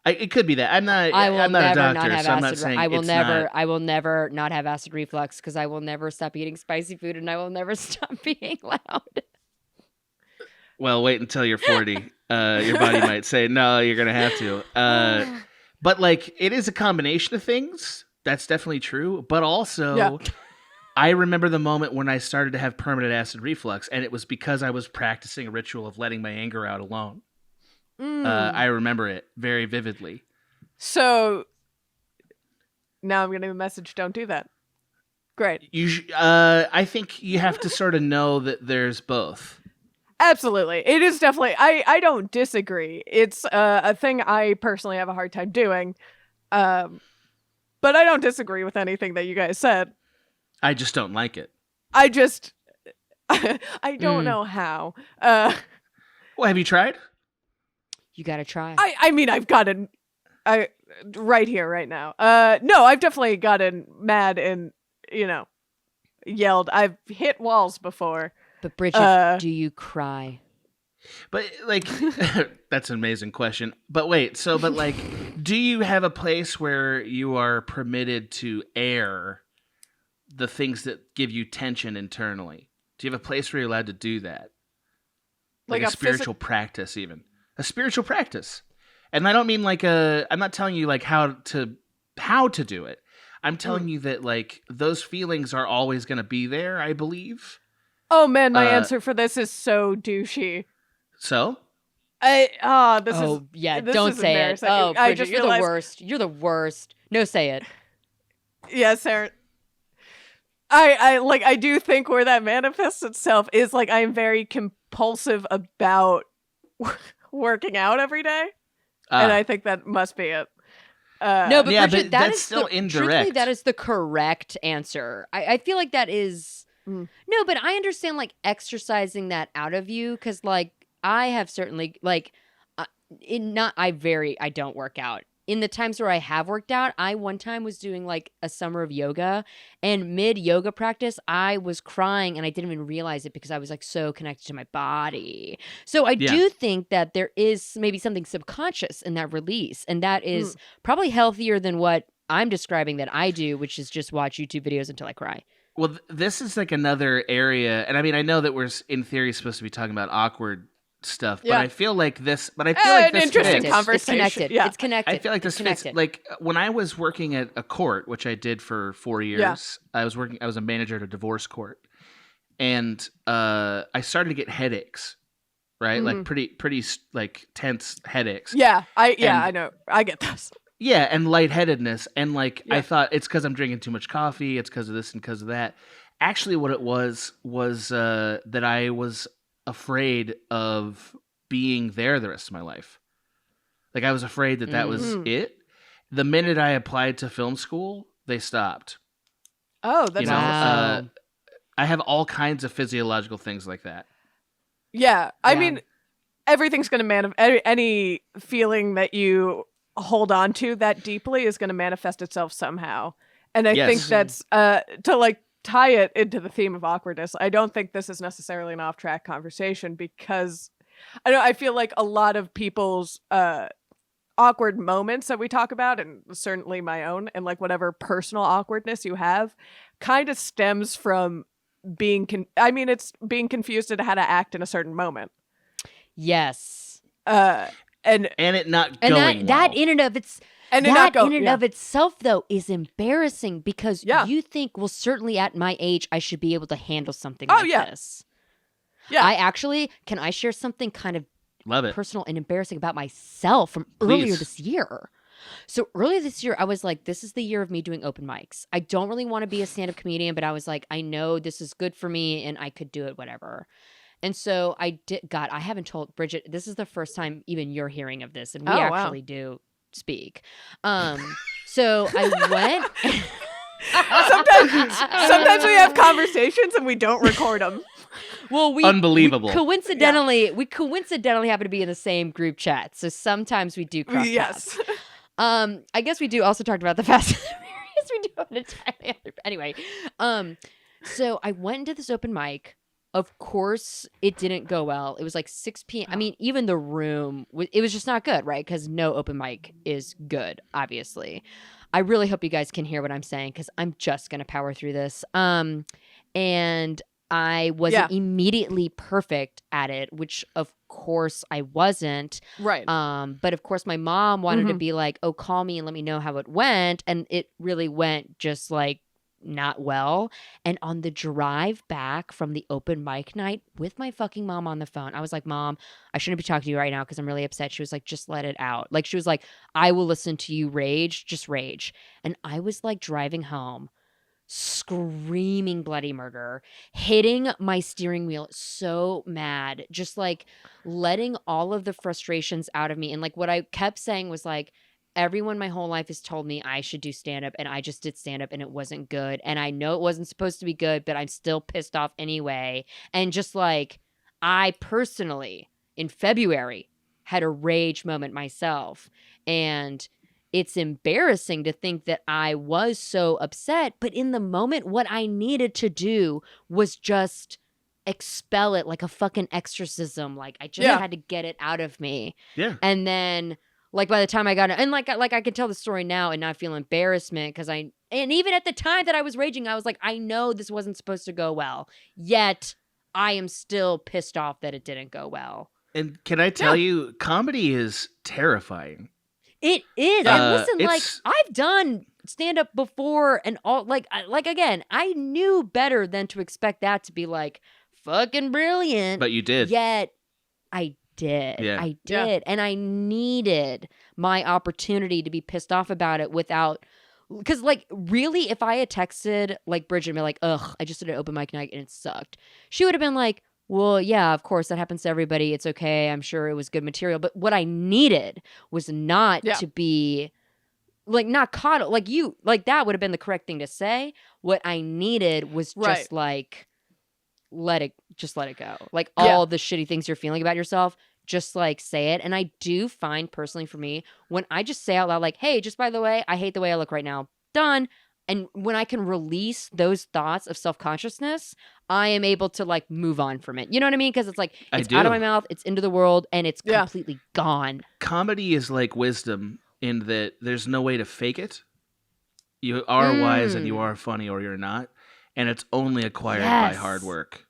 It could be that. I'm not a never doctor, not have so I'm not acid. saying I will it's never. not. I will never not have acid reflux because I will never stop eating spicy food and I will never stop being loud. Well, wait until you're 40. Your body might say, no, you're going to have to. But, like, it is a combination of things. That's definitely true. But also, I remember the moment when I started to have permanent acid reflux, and it was because I was practicing a ritual of letting my anger out alone. I remember it very vividly. So, now I'm getting a message, don't do that. Great. I think you have to sort of know that there's both. Absolutely. It is definitely, I don't disagree. It's a thing I personally have a hard time doing. But I don't disagree with anything that you guys said. I just don't like it. I don't know how. Well, have you tried? You gotta try. I mean, I've gotten, right here, right now. No, I've definitely gotten mad and, yelled. I've hit walls before. But Bridgett, do you cry? But like, that's an amazing question. But wait, do you have a place where you are permitted to air the things that give you tension internally? Do you have a place where you're allowed to do that? Like a spiritual practice, even a spiritual practice. And I don't mean I'm not telling you like how to do it. I'm telling you that like those feelings are always going to be there, I believe. Oh man, my answer for this is so douchey. So? This don't is say it. Oh, Bridgett, you're the worst. You're the worst. No, say it. Yes, Sarah. I do think where that manifests itself is like I'm very compulsive about working out every day. And I think that must be it. No, but yeah, Bridgett, but that's still indirect. Truthfully, that is the correct answer. I feel like that is... No, but I understand like exercising that out of you because like I have certainly like I don't work out. In the times where I have worked out, I one time was doing like a summer of yoga and mid yoga practice, I was crying and I didn't even realize it because I was like so connected to my body. So I do think that there is maybe something subconscious in that release and that is probably healthier than what I'm describing that I do, which is just watch YouTube videos until I cry. Well, this is like another area, and I mean, I know that we're in theory supposed to be talking about awkward stuff, but I feel like this. But I feel like this interesting fits. conversation. It's connected. Yeah. It's connected. I feel like this fits. Like when I was working at a court, which I did for 4 years, I was a manager at a divorce court, and I started to get headaches, right? Like pretty like tense headaches. Yeah, I know. I get this. Yeah, and lightheadedness. And like I thought it's because I'm drinking too much coffee, it's because of this and because of that. Actually what it was that I was afraid of being there the rest of my life. Like I was afraid that was it. The minute I applied to film school, they stopped. Oh, that's wow. I have all kinds of physiological things like that. Yeah, I mean, everything's going to any feeling that you hold on to that deeply is going to manifest itself somehow. And I think that's to like tie it into the theme of awkwardness. I don't think this is necessarily an off-track conversation because I feel like a lot of people's awkward moments that we talk about, and certainly my own, and like whatever personal awkwardness you have, kind of stems from being it's being confused at how to act in a certain moment. Yes. And it not going and that in and of itself though is embarrassing because you think, well, certainly at my age I should be able to handle something like this. Yeah. Can I share something kind of personal and embarrassing about myself from earlier this year? So earlier this year, I was like, this is the year of me doing open mics. I don't really want to be a stand-up comedian, but I was like, I know this is good for me and I could do it, whatever. And so I did. God, I haven't told Bridgett. This is the first time even you're hearing of this, and we actually do speak. So I went. Sometimes we have conversations and we don't record them. Well, unbelievable. We coincidentally happen to be in the same group chat, so sometimes we do cross paths. Yes. I guess we do also talked about the Fast and the Furious guess we do have an entirely other. Anyway, so I went into this open mic. Of course, it didn't go well. It was like 6 p.m. I mean, even the room, it was just not good, right? Because no open mic is good, obviously. I really hope you guys can hear what I'm saying because I'm just going to power through this. And I wasn't immediately perfect at it, which of course I wasn't. Right. But of course my mom wanted to be like, oh, call me and let me know how it went. And it really went just like not well. And on the drive back from the open mic night with my fucking mom on the phone, I was like, Mom, I shouldn't be talking to you right now because I'm really upset. She was like, just let it out. Like, she was like, I will listen to you rage, just rage. And I was like driving home, screaming bloody murder, hitting my steering wheel, so mad, just like letting all of the frustrations out of me. And like what I kept saying was like, everyone my whole life has told me I should do stand-up, and I just did stand-up and it wasn't good. And I know it wasn't supposed to be good, but I'm still pissed off anyway. And just like, I personally, in February, had a rage moment myself. And it's embarrassing to think that I was so upset. But in the moment, what I needed to do was just expel it like a fucking exorcism. Like, I just had to get it out of me. Yeah. And then... like by the time I got it, and like I can tell the story now and not feel embarrassment because and even at the time that I was raging, I was like, I know this wasn't supposed to go well, yet I am still pissed off that it didn't go well. And can I tell you, comedy is terrifying. It is. And listen, like I've done stand up before and all like again, I knew better than to expect that to be like fucking brilliant. But you did. Yet I did. Yeah. I did. And I needed my opportunity to be pissed off about it without, because like really, if I had texted like Bridgett and been like, ugh, I just did an open mic night and it sucked, she would have been like, well, yeah, of course that happens to everybody. It's okay. I'm sure it was good material. But what I needed was not to be like, not coddle like you, like that would have been the correct thing to say. What I needed was just like, let it go. Like all the shitty things you're feeling about yourself, just like say it. And I do find personally for me, when I just say out loud, like, hey, just by the way, I hate the way I look right now. Done. And when I can release those thoughts of self-consciousness, I am able to like move on from it. You know what I mean? Because it's like, it's out of my mouth, it's into the world, and it's completely gone. Comedy is like wisdom in that there's no way to fake it. You are wise and you are funny or you're not. And it's only acquired by hard work.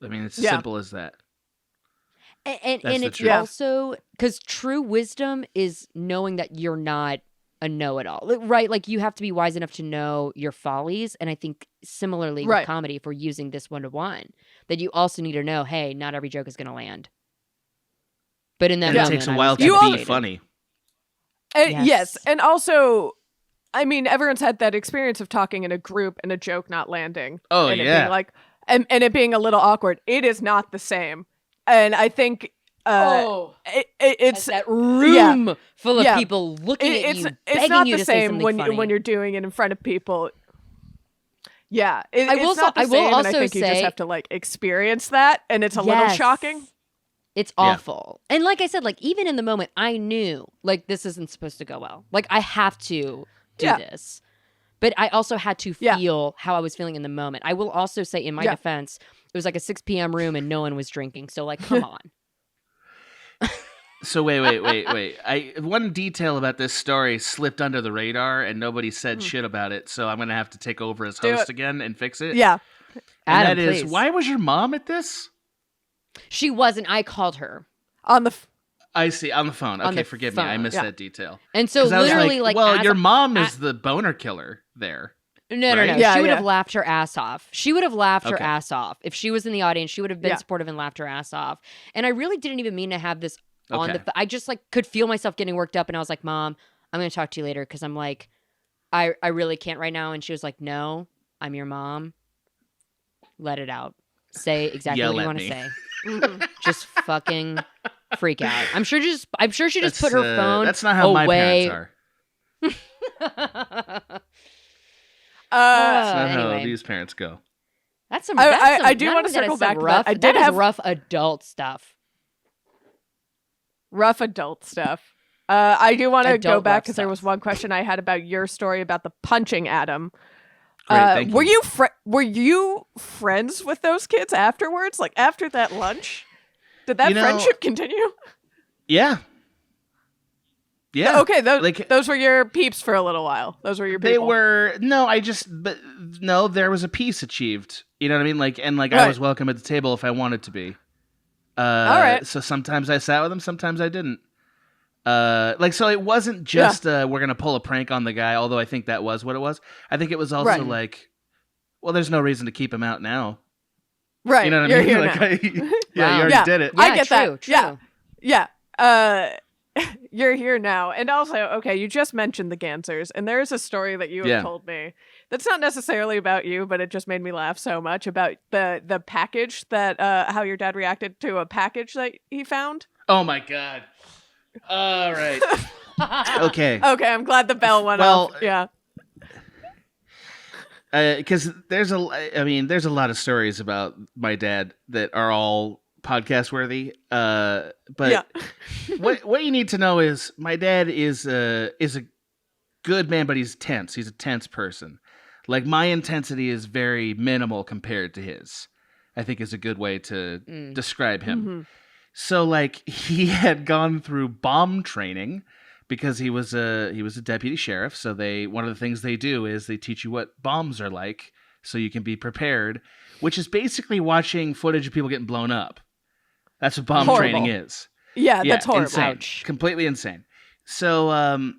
I mean, it's as simple as that. And it's also because true wisdom is knowing that you're not a know-it-all, right? Like you have to be wise enough to know your follies. And I think similarly with comedy, if we're using this one-to-one, that you also need to know, hey, not every joke is going to land. But in that moment, it takes a while to be funny. Yes. And also, I mean, everyone's had that experience of talking in a group and a joke not landing. Oh, and it being like, and it being a little awkward. It is not the same. And I think it's that room full of people looking at you, it's not you the to say same something when you're doing it in front of people. Yeah, I will also and I think say, you just have to like experience that, and it's a little shocking. It's awful. And like I said, like even in the moment, I knew like this isn't supposed to go well. Like I have to do this. But I also had to feel how I was feeling in the moment. I will also say in my defense, it was like a 6 p.m. room and no one was drinking. So like, come on. So wait. One detail about this story slipped under the radar and nobody said shit about it. So I'm going to have to take over as host again and fix it. Yeah. And Adam, that is, why was your mom at this? She wasn't. I called her. I see, on the phone. Okay, forgive me. I missed that detail. And so literally like well, your mom is the boner killer there. No. Yeah, she would have laughed her ass off. She would have laughed her ass off. If she was in the audience, she would have been supportive and laughed her ass off. And I really didn't even mean to have this on the... I just like could feel myself getting worked up and I was like, Mom, I'm going to talk to you later because I'm like, I really can't right now. And she was like, no, I'm your mom. Let it out. Say exactly what you want to say. Just fucking freak out. I'm sure she just put her phone That's not how away. my parents are. That's not how these parents go. That's some. I do want to circle back to that. I did have rough adult stuff. Rough adult stuff. I do want to go Adult back rough because there was stuff. one question I had about your story about the punching Adam. Great, thank Were you. were you friends with those kids afterwards? Like after that lunch, did that You know, friendship continue? Yeah. Yeah. Okay, Like, those were your peeps for a little while. Those were your they people. were but no, there was a peace achieved. You know what I mean? Like, and like I Right. was welcome at the table if I wanted to be. All right. So sometimes I sat with them, sometimes I didn't. Like, so it wasn't just we're gonna pull a prank on the guy, although I think that was what it was. I think it was also Right. like, well, there's no reason to keep him out now. Right. You know what You're I mean? here Like, now. yeah, you already Yeah. did it. I get that. True. Yeah. You're here now. And also, okay, you just mentioned the Gansers, and there is a story that you have told me that's not necessarily about you, but it just made me laugh so much about the package that how your dad reacted to a package that he found. Oh my god. All right. Okay. Okay, I'm glad the bell went off. Yeah. Because there's a lot of stories about my dad that are all podcast worthy. But what you need to know is my dad is a good man, but he's tense. He's a tense person. Like, my intensity is very minimal compared to his, I think is a good way to describe him. Mm-hmm. So, like, he had gone through bomb training because he was a deputy sheriff. So one of the things they do is they teach you what bombs are like so you can be prepared, which is basically watching footage of people getting blown up. That's what bomb training is. Yeah, that's horrible. Insane. Ouch. Completely insane. So,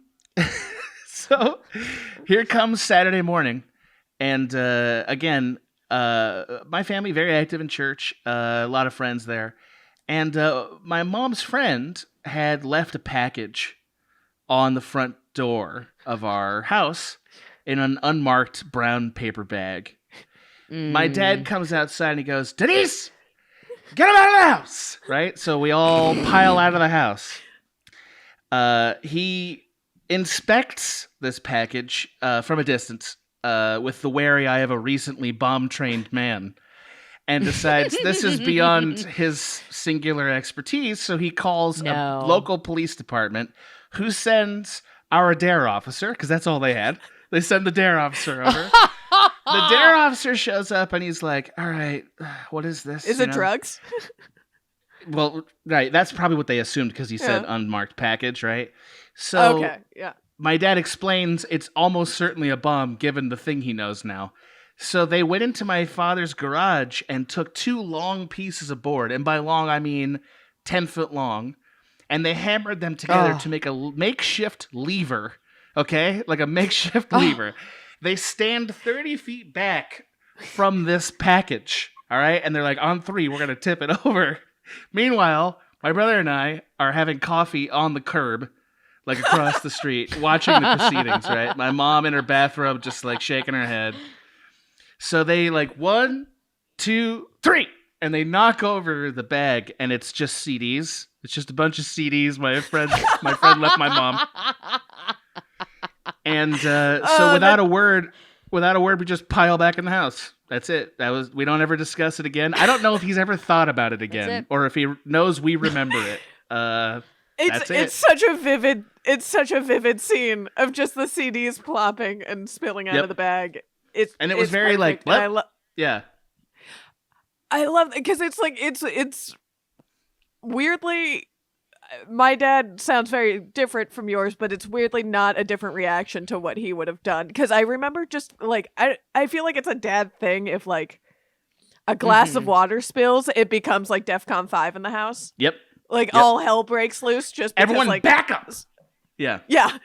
so here comes Saturday morning, and again, my family very active in church, a lot of friends there, and my mom's friend had left a package on the front door of our house in an unmarked brown paper bag. My dad comes outside and he goes, "Denise, get him out of the house!" Right? So we all pile out of the house. He inspects this package from a distance with the wary eye of a recently bomb-trained man and decides this is beyond his singular expertise, so he calls a local police department who sends our DARE officer, because that's all they had. They send the DARE officer over. The DARE officer shows up and he's like, "All right, what is this? Is it drugs?" Well, right. That's probably what they assumed because he said unmarked package, right? So Okay, yeah. my dad explains it's almost certainly a bomb given the thing he knows now. So they went into my father's garage and took 2 long pieces of board. And by long, I mean 10 foot long. And they hammered them together to make a makeshift lever. Okay? Like a makeshift lever. They stand 30 feet back from this package. All right? And they're like, on 3, we're going to tip it over. Meanwhile, my brother and I are having coffee on the curb, like across the street, watching the proceedings, right? My mom in her bathrobe just like shaking her head. So they like 1, 2, 3, and they knock over the bag, and it's just CDs. It's just a bunch of CDs my friend left my mom. And so without a word, we just pile back in the house. That's it. We don't ever discuss it again. I don't know if he's ever thought about it again, or if he knows we remember it. It's such a vivid scene of just the CDs plopping and spilling out of the bag. It was very perfect. like, what? Yeah. I love it because it's like it's weirdly. My dad sounds very different from yours, but it's weirdly not a different reaction to what he would have done. Because I remember just like I feel like it's a dad thing if like a glass of water spills, it becomes like DEFCON 5 in the house. Yep. Like all hell breaks loose just because everyone like back up. Yeah. Yeah.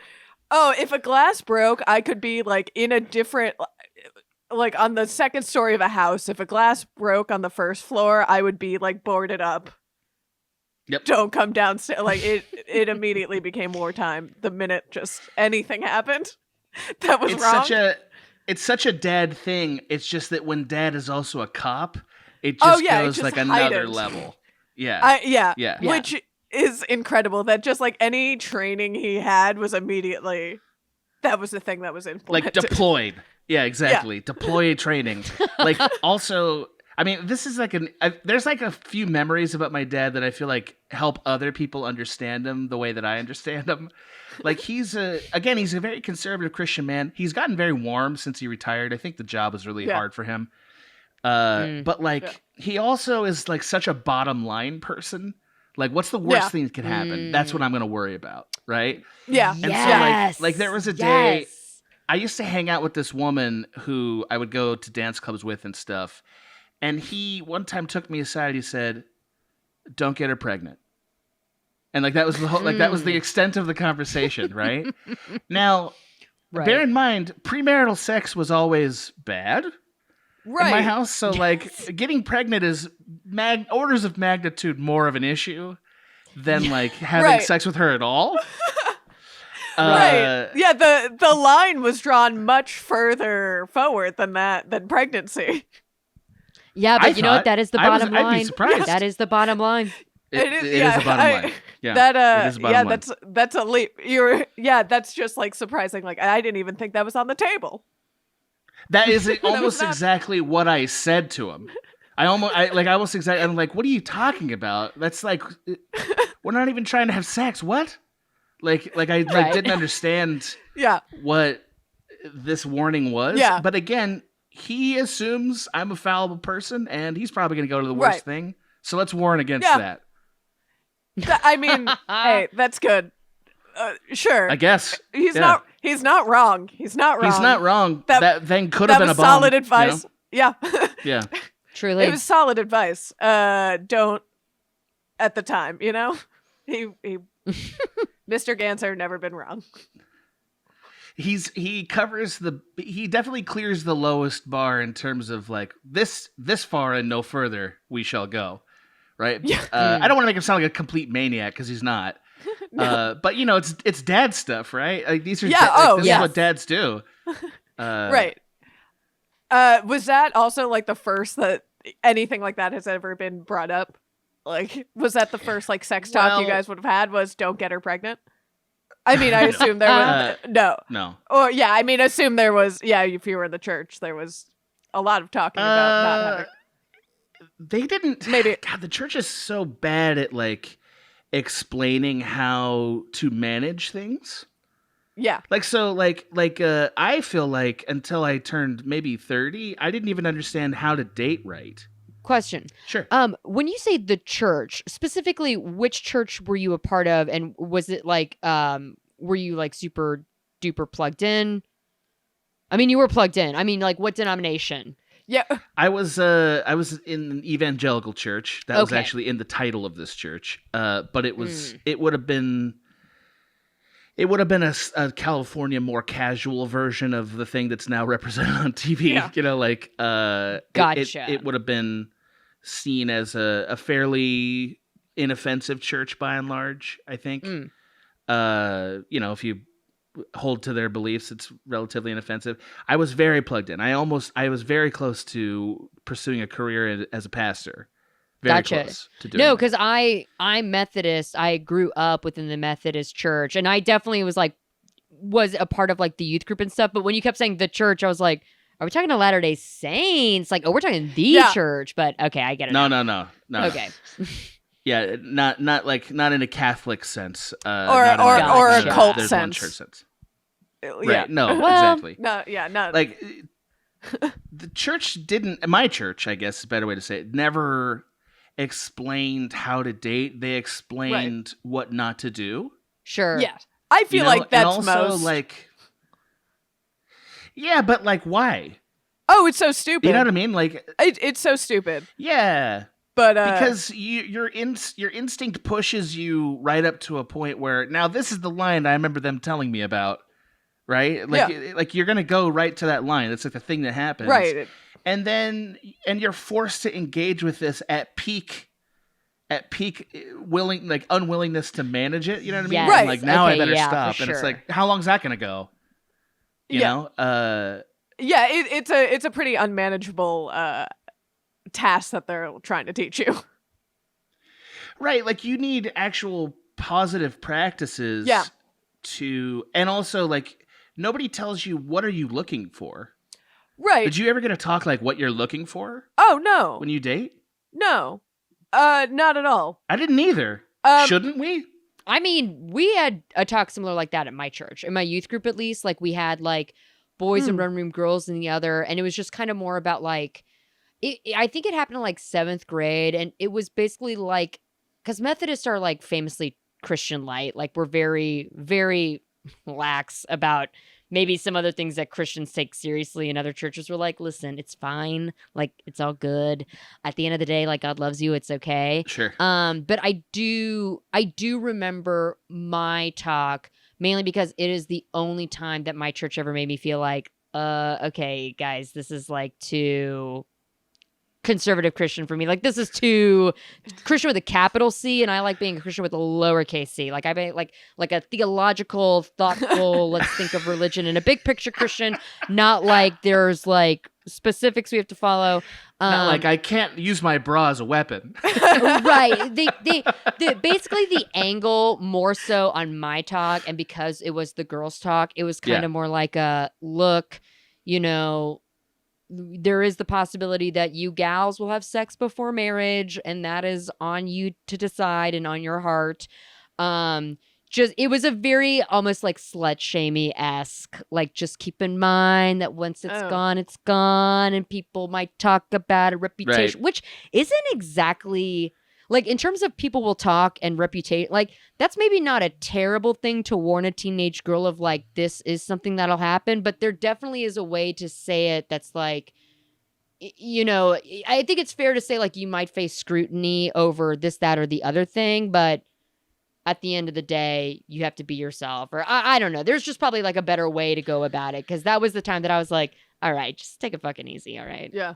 Oh, if a glass broke, I could be like in a different like on the second story of a house. If a glass broke on the first floor, I would be like boarded up. Yep. Don't come downstairs. Like it immediately became wartime the minute just anything happened that was wrong. It's such a dad thing. It's just that when dad is also a cop, it just goes like another level. Yeah. Yeah. Which is incredible that just like any training he had was immediately that was the thing that was implemented. Like deployed. Yeah, exactly. Yeah. Deployed training. Like also, I mean, this is like there's like a few memories about my dad that I feel like help other people understand him the way that I understand him. Like he's a very conservative Christian man. He's gotten very warm since he retired. I think the job was really hard for him. But like he also is like such a bottom line person. Like what's the worst thing that could happen? That's what I'm going to worry about. Right. Yeah. And so like there was a day I used to hang out with this woman who I would go to dance clubs with and stuff. And he one time took me aside. He said, "Don't get her pregnant." And like that was the whole, like that was the extent of the conversation, right? Now, bear in mind, premarital sex was always bad in my house. So like getting pregnant is orders of magnitude more of an issue than like having sex with her at all. Right. Yeah, the line was drawn much further forward than pregnancy. Yeah, but you know what? That is the bottom line. I'd be surprised. That is the bottom line. It is a bottom line. Yeah, that it is a bottom line. that's a leap. That's just like surprising. Like I didn't even think that was on the table. That is almost exactly what I said to him. I'm like, what are you talking about? That's like, we're not even trying to have sex. What? Like I didn't understand. What this warning was. Yeah. But again, he assumes I'm a fallible person, and he's probably going to go to the worst thing. So let's warn against that. I mean, hey, that's good. Sure. I guess. He's not wrong. He's not wrong. He's not wrong. That thing could have been a bomb. Solid advice. You know? Yeah. Yeah. Truly. It was solid advice. Don't at the time, you know? He Mr. Ganser never been wrong. He definitely clears the lowest bar in terms of like this far and no further we shall go, right? Yeah. I don't want to make him sound like a complete maniac because he's not. No. But you know, it's dad stuff, right? Like these are this is what dads do. Right. Was that also like the first that anything like that has ever been brought up? Like, was that the first like sex talk you guys would have had? Was don't get her pregnant? I mean, I assume there was no. Or I mean, assume there was. Yeah, if you were in the church, there was a lot of talking about not having. They didn't. Maybe God, the church is so bad at like explaining how to manage things. Yeah. Like so, I feel like until I turned maybe 30, I didn't even understand how to date right. Question. Sure. When you say the church, specifically, which church were you a part of, and was it like, were you like super duper plugged in? I mean, you were plugged in. I mean, like, what denomination? Yeah. I was in an evangelical church. That was actually in the title of this church. But it was it would have been a California more casual version of the thing that's now represented on TV. Yeah. You know, like gotcha. It would have been seen as a fairly inoffensive church by and large, I think. You know, if you hold to their beliefs, it's relatively inoffensive. I was very plugged in. I was very close to pursuing a career as a pastor. Very close to doing No, because I'm Methodist. I grew up within the Methodist church, and I definitely was a part of like the youth group and stuff. But when you kept saying the church, I was like, are we talking to Latter-day Saints? Like, oh, we're talking the church. But okay, I get it. No. Okay. Yeah, not in a Catholic sense, or a cult there's sense. One church sense. Yeah. Right? No, exactly. No, like the church didn't. My church, I guess, is a better way to say it. Never explained how to date. They explained what not to do. Sure. Yeah, I feel like that's and also, most like. Yeah, but like, why? Oh, it's so stupid. You know what I mean? Like, it's so stupid. Yeah. But because your instinct pushes you right up to a point where now this is the line I remember them telling me about, right? Like you're gonna go right to that line. It's like the thing that happens, right? And you're forced to engage with this at peak unwillingness to manage it. You know what I mean? Yes. Right. Like now I better stop. For and sure. It's like, how long's that gonna go? You know? Yeah, it's a pretty unmanageable task that they're trying to teach you. Right, like you need actual positive practices and also like nobody tells you what are you looking for. Right. Did you ever get to talk like what you're looking for Oh, no. when you date? No. Not at all. I didn't either. Shouldn't we? I mean, we had a talk similar like that at my church, in my youth group at least. Like we had like boys in one room, girls in the other, and it was just kind of more about like, I think it happened in like 7th grade, and it was basically like, because Methodists are like famously Christian light, like we're very, very lax about maybe some other things that Christians take seriously, and other churches were like, listen, it's fine. Like, it's all good. At the end of the day, like, God loves you. It's okay. Sure. But I do remember my talk mainly because it is the only time that my church ever made me feel like, okay, guys, this is like too conservative Christian for me. Like, this is too Christian with a capital C, and I like being a Christian with a lowercase c. Like, I mean, like a theological, thoughtful, let's think of religion in a big picture Christian, not like there's like specifics we have to follow. Not like I can't use my bra as a weapon. Right. They basically the angle more so on my talk, and because it was the girls' talk, it was kind of more like a look, you know, there is the possibility that you gals will have sex before marriage, and that is on you to decide and on your heart. Just it was a very almost like slut shamey-esque, like just keep in mind that once it's gone, and people might talk about a reputation, which isn't exactly like in terms of people will talk and reputation, like that's maybe not a terrible thing to warn a teenage girl of, like, this is something that'll happen, but there definitely is a way to say it that's like, you know, I think it's fair to say like you might face scrutiny over this, that, or the other thing, but at the end of the day, you have to be yourself. Or I don't know. There's just probably like a better way to go about it, because that was the time that I was like, all right, just take it fucking easy. All right. Yeah.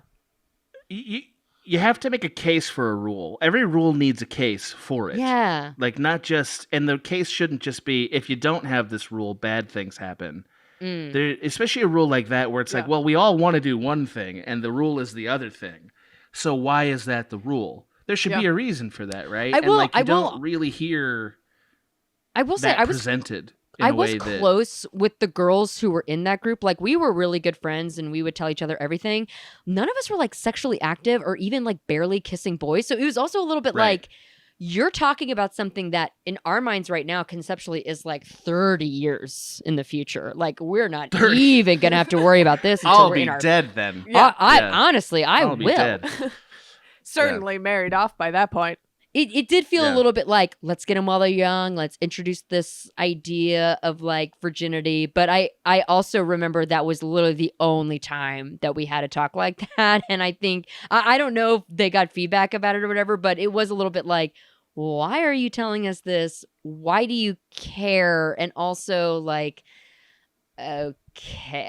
You have to make a case for a rule. Every rule needs a case for it. Yeah. Like, not just, and the case shouldn't just be, if you don't have this rule, bad things happen. There, especially a rule like that where it's like, well, we all want to do one thing, and the rule is the other thing. So why is that the rule? There should be a reason for that, right? You don't really hear I will say, presented. I was close with the girls who were in that group. Like, we were really good friends, and we would tell each other everything. None of us were like sexually active or even like barely kissing boys. So it was also a little bit like, you're talking about something that in our minds right now conceptually is like 30 years in the future. Like, we're not even going to have to worry about this until I'll we're be in our... dead then. Honestly, I I'll will. Be dead. Certainly married off by that point. It did feel a little bit like, let's get them while they're young. Let's introduce this idea of like virginity. But I also remember that was literally the only time that we had a talk like that. And I think, I don't know if they got feedback about it or whatever, but it was a little bit like, why are you telling us this? Why do you care? And also like, okay.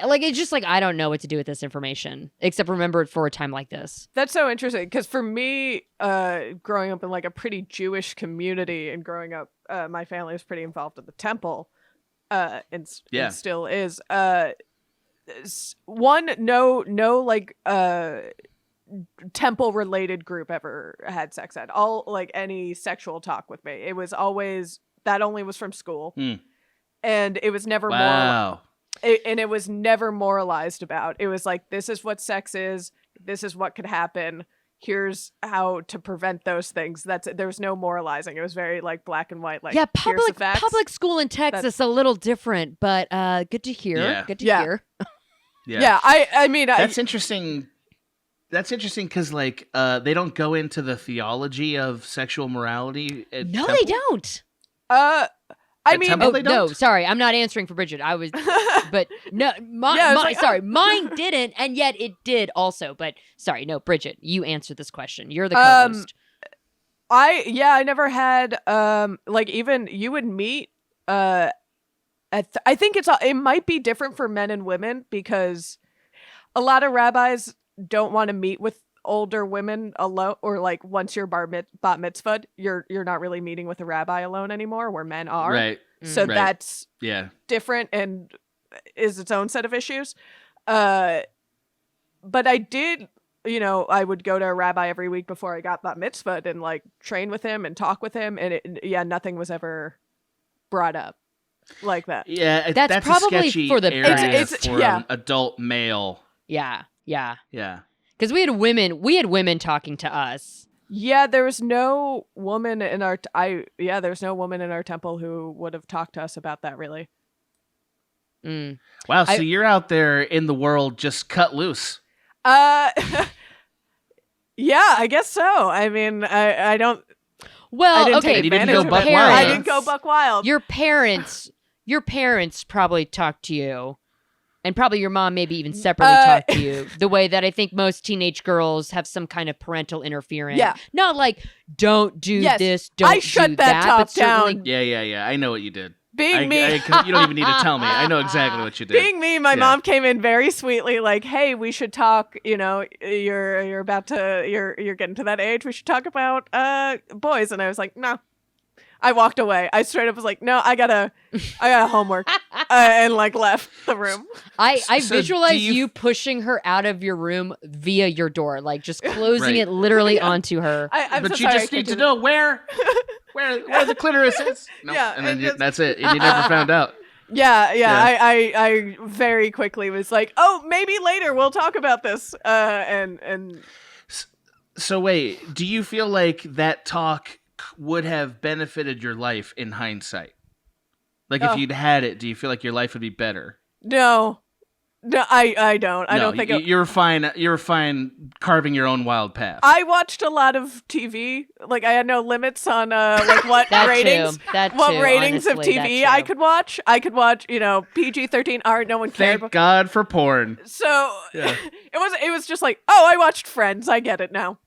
Like, it's just like, I don't know what to do with this information, except remember it for a time like this. That's so interesting, because for me, growing up in like a pretty Jewish community, and growing up, my family was pretty involved in the temple, and still is. No like temple related group ever had sex ed. All like any sexual talk with me, it was always that only was from school, and it was never it was never moralized about. It was like, this is what sex is. This is what could happen. Here's how to prevent those things. There was no moralizing. It was very like black and white. Like, here's the facts. Public school in Texas a little different, but good to hear. Yeah. Good to hear. Yeah. I mean, that's interesting. That's interesting because like they don't go into the theology of sexual morality. No, they don't. I mean, no, sorry, I'm not answering for Bridgett. I was, but no, mine didn't, and yet it did also. But sorry, no, Bridgett, you answered this question. You're the co-host. I never had like, even you would meet I think it might be different for men and women, because a lot of rabbis don't want to meet with older women alone, or like once you're bat mitzvahed, you're not really meeting with a rabbi alone anymore, where men are, right? So that's different and is its own set of issues. But I did, I would go to a rabbi every week before I got bat mitzvahed and like train with him and talk with him, and nothing was ever brought up like that. Yeah, that's probably a sketchy for the area past. for an adult male Yeah. Yeah. Because we had women talking to us. Yeah, there was no woman in our there's no woman in our temple who would have talked to us about that, really. Wow, so you're out there in the world just cut loose. Yeah, I guess so. I mean, I don't. Well, okay, you didn't go of buck it. wild. I didn't go buck wild. Your parents probably talked to you, and probably your mom maybe even separately talked to you. The way that I think most teenage girls have some kind of parental interference. Yeah, not like don't do this, don't I shut do that top down. Yeah. I know what you did. Being me, you don't even need to tell me. I know exactly what you did. Being me, my mom came in very sweetly, like, "Hey, we should talk. You know, you're getting to that age. We should talk about boys." And I was like, "No." I walked away. I straight up was like, "No, I got homework," and like left the room. I visualize you pushing her out of your room via your door, like just closing it literally onto her. But you just need to know where the clitoris is. No. Yeah, and then that's it. And you never found out. Yeah. I very quickly was like, "Oh, maybe later we'll talk about this." And so wait, do you feel like that talk would have benefited your life in hindsight? Like if you'd had it, do you feel like your life would be better? No, I don't. I don't think you're fine. You're fine carving your own wild path. I watched a lot of TV. Like I had no limits on like what ratings, ratings of TV I could watch. I could watch, PG-13 R. No one cared. Thank God for porn. So it was just like, oh, I watched Friends. I get it now.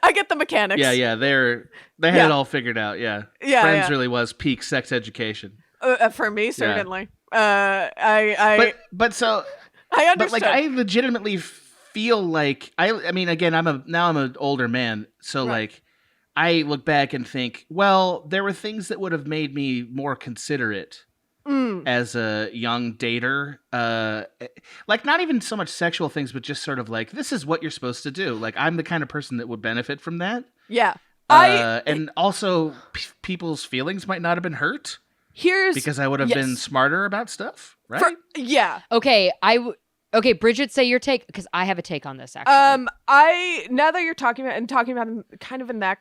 I get the mechanics. Yeah. They had it all figured out. Yeah. Friends really was peak sex education. For me, certainly. But I understand. But like I legitimately feel like I mean again I'm an older man, so like I look back and think, well, there were things that would have made me more considerate as a young dater, like not even so much sexual things, but just sort of like, this is what you're supposed to do. Like I'm the kind of person that would benefit from that. Yeah. And also people's feelings might not have been hurt. Because I would have been smarter about stuff, right? Okay, okay, Bridgett, say your take, because I have a take on this, actually. Now that you're talking about kind of in that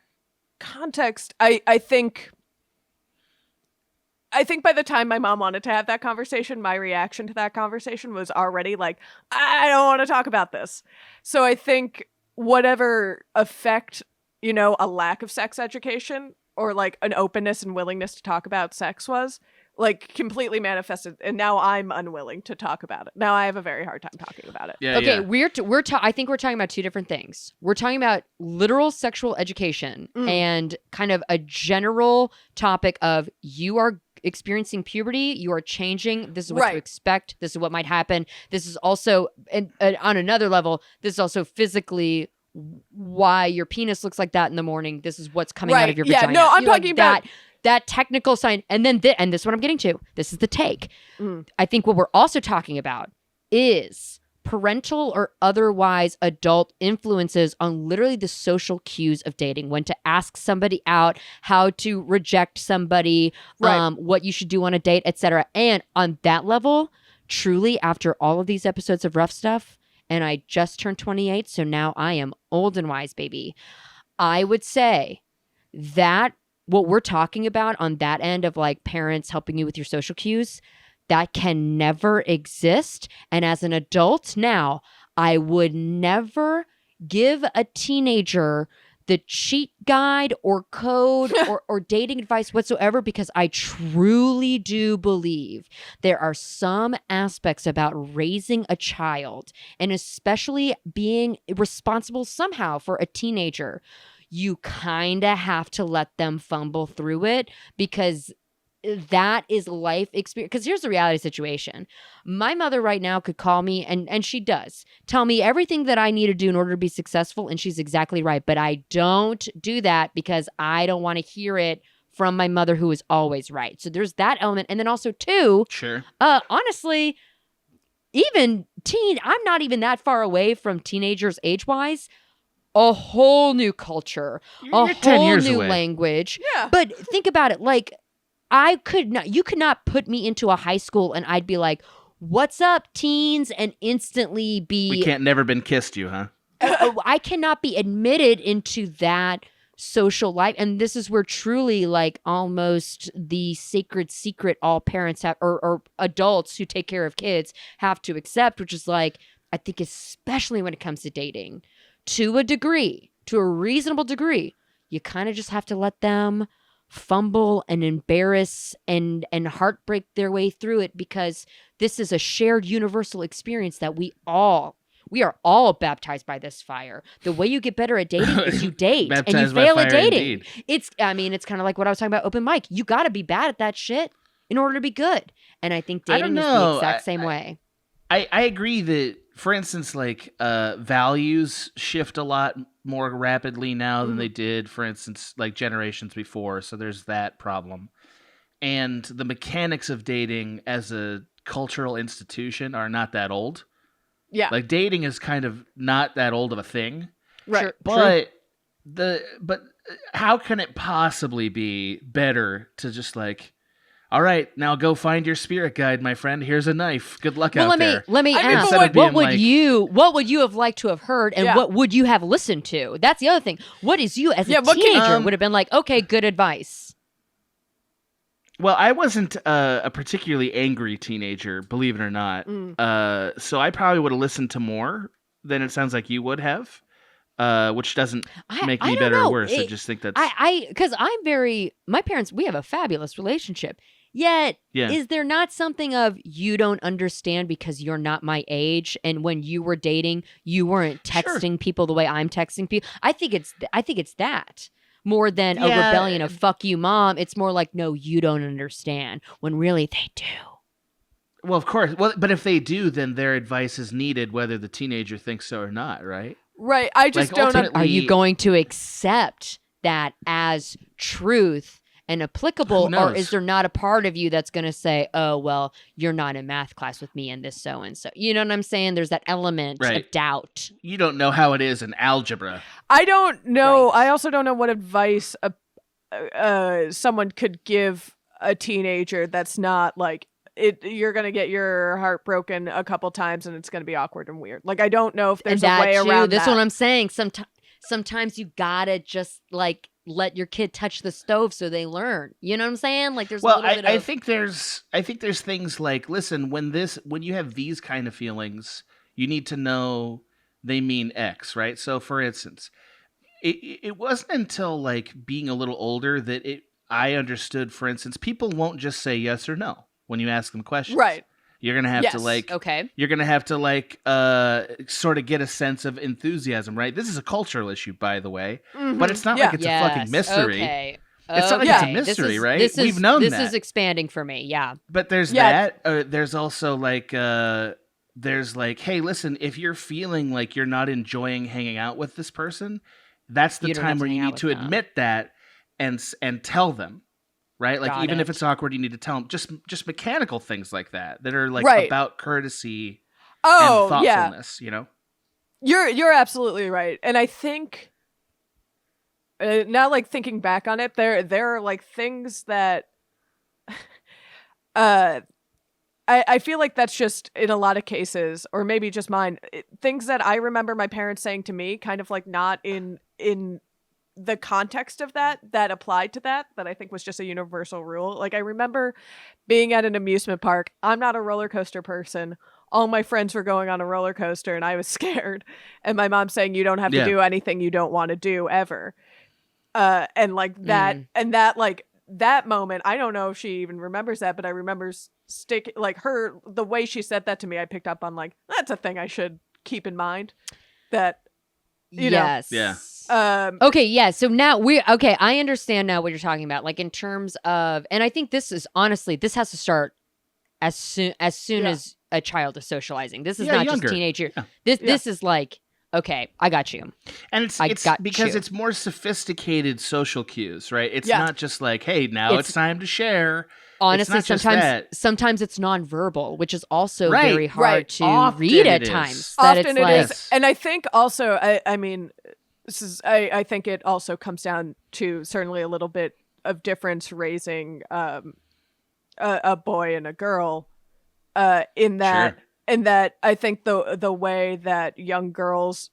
context, I think by the time my mom wanted to have that conversation, my reaction to that conversation was already like, I don't want to talk about this. So I think whatever effect, a lack of sex education or like an openness and willingness to talk about sex was, like completely manifested, and now I'm unwilling to talk about it. Now I have a very hard time talking about it. I think we're talking about two different things. We're talking about literal sexual education and kind of a general topic of you are experiencing puberty, you are changing, this is what to expect, this is what might happen. This is also, and on another level, this is also physically why your penis looks like that in the morning. This is what's coming out of your vagina. No, I'm talking about that technical sign. And then and this is what I'm getting to. This is the take. I think what we're also talking about is parental or otherwise adult influences on literally the social cues of dating, when to ask somebody out, how to reject somebody, what you should do on a date, etc. And on that level, truly, after all of these episodes of Rough Stuff, and I just turned 28, so now I am old and wise, baby, I would say that what we're talking about on that end of like parents helping you with your social cues, that can never exist. And as an adult now, I would never give a teenager the cheat guide or code or dating advice whatsoever, because I truly do believe there are some aspects about raising a child, and especially being responsible somehow for a teenager. You kind of have to let them fumble through it, because that is life experience. Because here's the reality situation. My mother right now could call me, and she does, tell me everything that I need to do in order to be successful, and she's exactly right. But I don't do that because I don't want to hear it from my mother, who is always right. So there's that element. And then also, too, honestly, even I'm not even that far away from teenagers age-wise. A whole new culture, a whole new language. Yeah. But think about it, like, you could not put me into a high school and I'd be like, what's up, teens, and instantly be We can't never been kissed you, huh? I cannot be admitted into that social life. And this is where truly like almost the sacred secret all parents have or adults who take care of kids have to accept, which is like, I think especially when it comes to dating, to a degree, to a reasonable degree, you kind of just have to let them fumble and embarrass and heartbreak their way through it, because this is a shared universal experience that we are all baptized by this fire. The way you get better at dating is you date and you Baptized by fail at fire dating. indeed. It's kind of like what I was talking about open mic. You got to be bad at that shit in order to be good. And I think I don't dating is the know. exact same way. I agree that, for instance, like values shift a lot more rapidly now than they did, for instance, like generations before. So there's that problem. And the mechanics of dating as a cultural institution are not that old. Yeah. Like dating is kind of not that old of a thing. Right. Sure. But how can it possibly be better to just like, all right, now go find your spirit guide, my friend. Here's a knife. Good luck out there. Let me I mean, ask. but what- What would like- you have liked to have heard, and Yeah. what would you have listened to? That's the other thing. What is you as a what can- teenager would have been like? Okay, good advice. Well, I wasn't a particularly angry teenager, believe it or not. So I probably would have listened to more than it sounds like you would have, which doesn't make I me don't better know. or worse. I just think that's... Because my parents, we have a fabulous relationship. Yet, Yeah. is there not something of you don't understand because you're not my age, and when you were dating, you weren't texting people the way I'm texting people? I think it's that more than a Yeah. rebellion of "fuck you, mom." It's more like, no, you don't understand, when really they do. Well, of course. Well, but if they do, then their advice is needed, whether the teenager thinks so or not, right? Right. I just Like, don't. ultimately- Are you going to accept that as truth and applicable, Who or knows? is there not a part of you that's going to say, oh, well, you're not in math class with me and this so-and-so? You know what I'm saying? There's that element Right. of doubt. You don't know how it is in algebra. I don't know. Right. I also don't know what advice someone could give a teenager that's not like it. You're gonna get your heart broken a couple times, and it's gonna be awkward and weird. Like I don't know if there's And a way that too, around That's that. what I'm saying. Sometimes you gotta just like let your kid touch the stove so they learn. You know what I'm saying? Like there's a Well, little bit I of think there's things like, listen, when you have these kind of feelings, you need to know they mean X, right? So, for instance, it wasn't until like being a little older that I understood. For instance, people won't just say yes or no when you ask them questions. Right. You're gonna have to Yes. like okay. You're gonna have to like sort of get a sense of enthusiasm, right? This is a cultural issue, by the way, but it's not Yeah. like it's a fucking mystery. Okay. It's not like it's a Okay. mystery, right? This We've known this that. is expanding for me. Yeah. But there's Yeah. that. There's also like there's like, hey, listen, if you're feeling like you're not enjoying hanging out with this person, that's the You don't have time to where you hang out need to with them. admit that and tell them. Right? Like Got even if it. it's awkward, you need to tell them just mechanical things like that are like Right. about courtesy Oh and yeah. thoughtfulness, you know? You're absolutely right, and I think now, like thinking back on it, there are like things that I feel like that's just in a lot of cases, or maybe just mine, things that I remember my parents saying to me, kind of like not in the context of that applied to that I think was just a universal rule. Like I remember being at an amusement park. I'm not a roller coaster person. All my friends were going on a roller coaster and I was scared. And my mom saying, you don't have to Yeah. do anything you don't want to do ever. And like that, and that, like that moment, I don't know if she even remembers that, but I remember the way she said that to me, I picked up on like, that's a thing I should keep in mind, that, you know. Yes. Yeah. Okay, yeah. So now I understand now what you're talking about. Like in terms of, and I think this has to start as soon Yeah. as a child is socializing. This is Yeah, not younger. just teenager. Yeah. This is like, okay, I got you. And it's I got because you. it's more sophisticated social cues, right? It's Yeah. not just like, hey, now it's time to share. Honestly, not just that. sometimes it's nonverbal, which is also Right, very hard right. to Often read at it is. times. That Often it's it like, is. Yes. And I think also, I mean, I think it also comes down to certainly a little bit of difference raising a boy and a girl. in that Sure. I think the way that young girls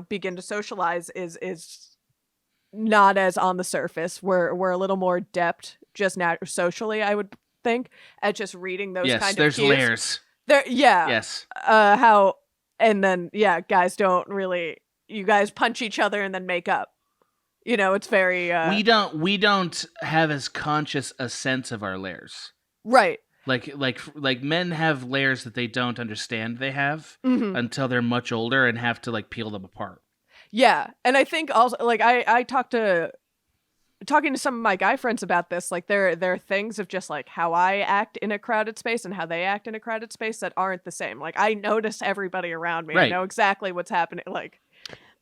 begin to socialize is not as on the surface. We're a little more adept just socially, I would think, at just reading those Yes, kind of there's cues. layers. There, yeah. Yes. How, and then guys don't really. You guys punch each other and then make up. It's very. We don't have as conscious a sense of our layers. Right. Like men have layers that they don't understand they have Mm-hmm. until they're much older and have to like peel them apart. Yeah, and I think also like I talking to some of my guy friends about this, like there are things of just like how I act in a crowded space and how they act in a crowded space that aren't the same. Like I notice everybody around me. Right. I know exactly what's happening. Like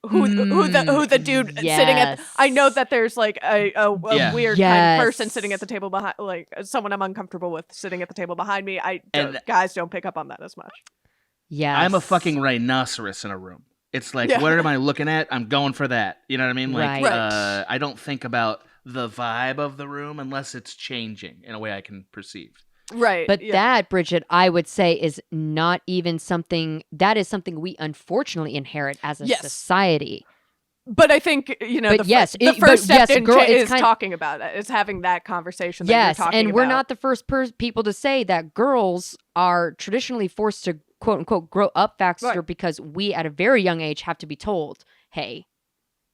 who the dude sitting at. Yes. I know that there's like a Yeah. weird kind of person Yes. sitting at the table behind, like someone I'm uncomfortable with sitting at the table behind me. And- Guys don't pick up on that as much. Yes. I'm a fucking rhinoceros in a room. It's like, Yeah. what am I looking at? I'm going for that. You know what I mean? Like, Right. I don't think about the vibe of the room unless it's changing in a way I can perceive. Right. But yeah. that, Bridget, I would say is not even something that is something we unfortunately inherit as a Yes. society. But I think But the yes, the it- but first step yes, in girl, cha- it's is kind- talking about it. Is having that conversation. That Yes, you're talking and we're about. not the first people to say that girls are traditionally forced to quote unquote grow up faster Right. because we at a very young age have to be told, "Hey,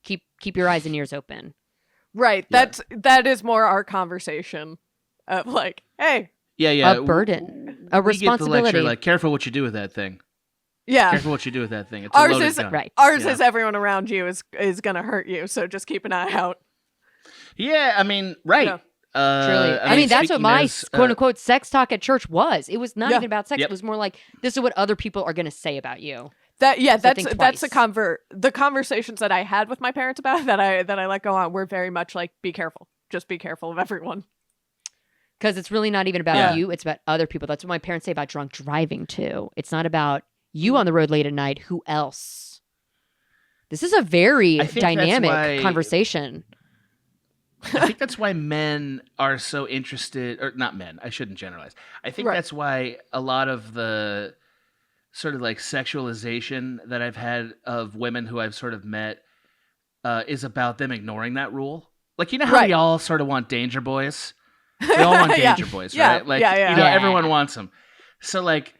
keep your eyes and ears open." Right. Yeah. That is more our conversation of like, hey, Yeah. A burden, a We get the lecture, responsibility. like, careful what you do with that thing. yeah. Careful what you do with that thing. It's a Ours loaded is gun. Right. Ours Yeah. is everyone around you is gonna hurt you. So just keep an eye out. Yeah, I mean, right. Yeah. Truly. I mean, that's what speaking my as, quote unquote sex talk at church was. It was not Yeah. even about sex. Yep. It was more like, this is what other people are going to say about you. That's think the twice. the conversations that I had with my parents about it that I let go on were very much like, be careful. Just be careful of everyone. Because it's really not even about Yeah. you. It's about other people. That's what my parents say about drunk driving, too. It's not about you on the road late at night. Who else? This is a very I think that's dynamic why- conversation. I think that's why men are so interested, or not men, I shouldn't generalize. I think Right. that's why a lot of the sort of like sexualization that I've had of women who I've sort of met is about them ignoring that rule. Like, you know how Right. we all sort of want danger boys? We all want Yeah. danger boys, Yeah. right? Like, Yeah. you know, Yeah. everyone wants them. So like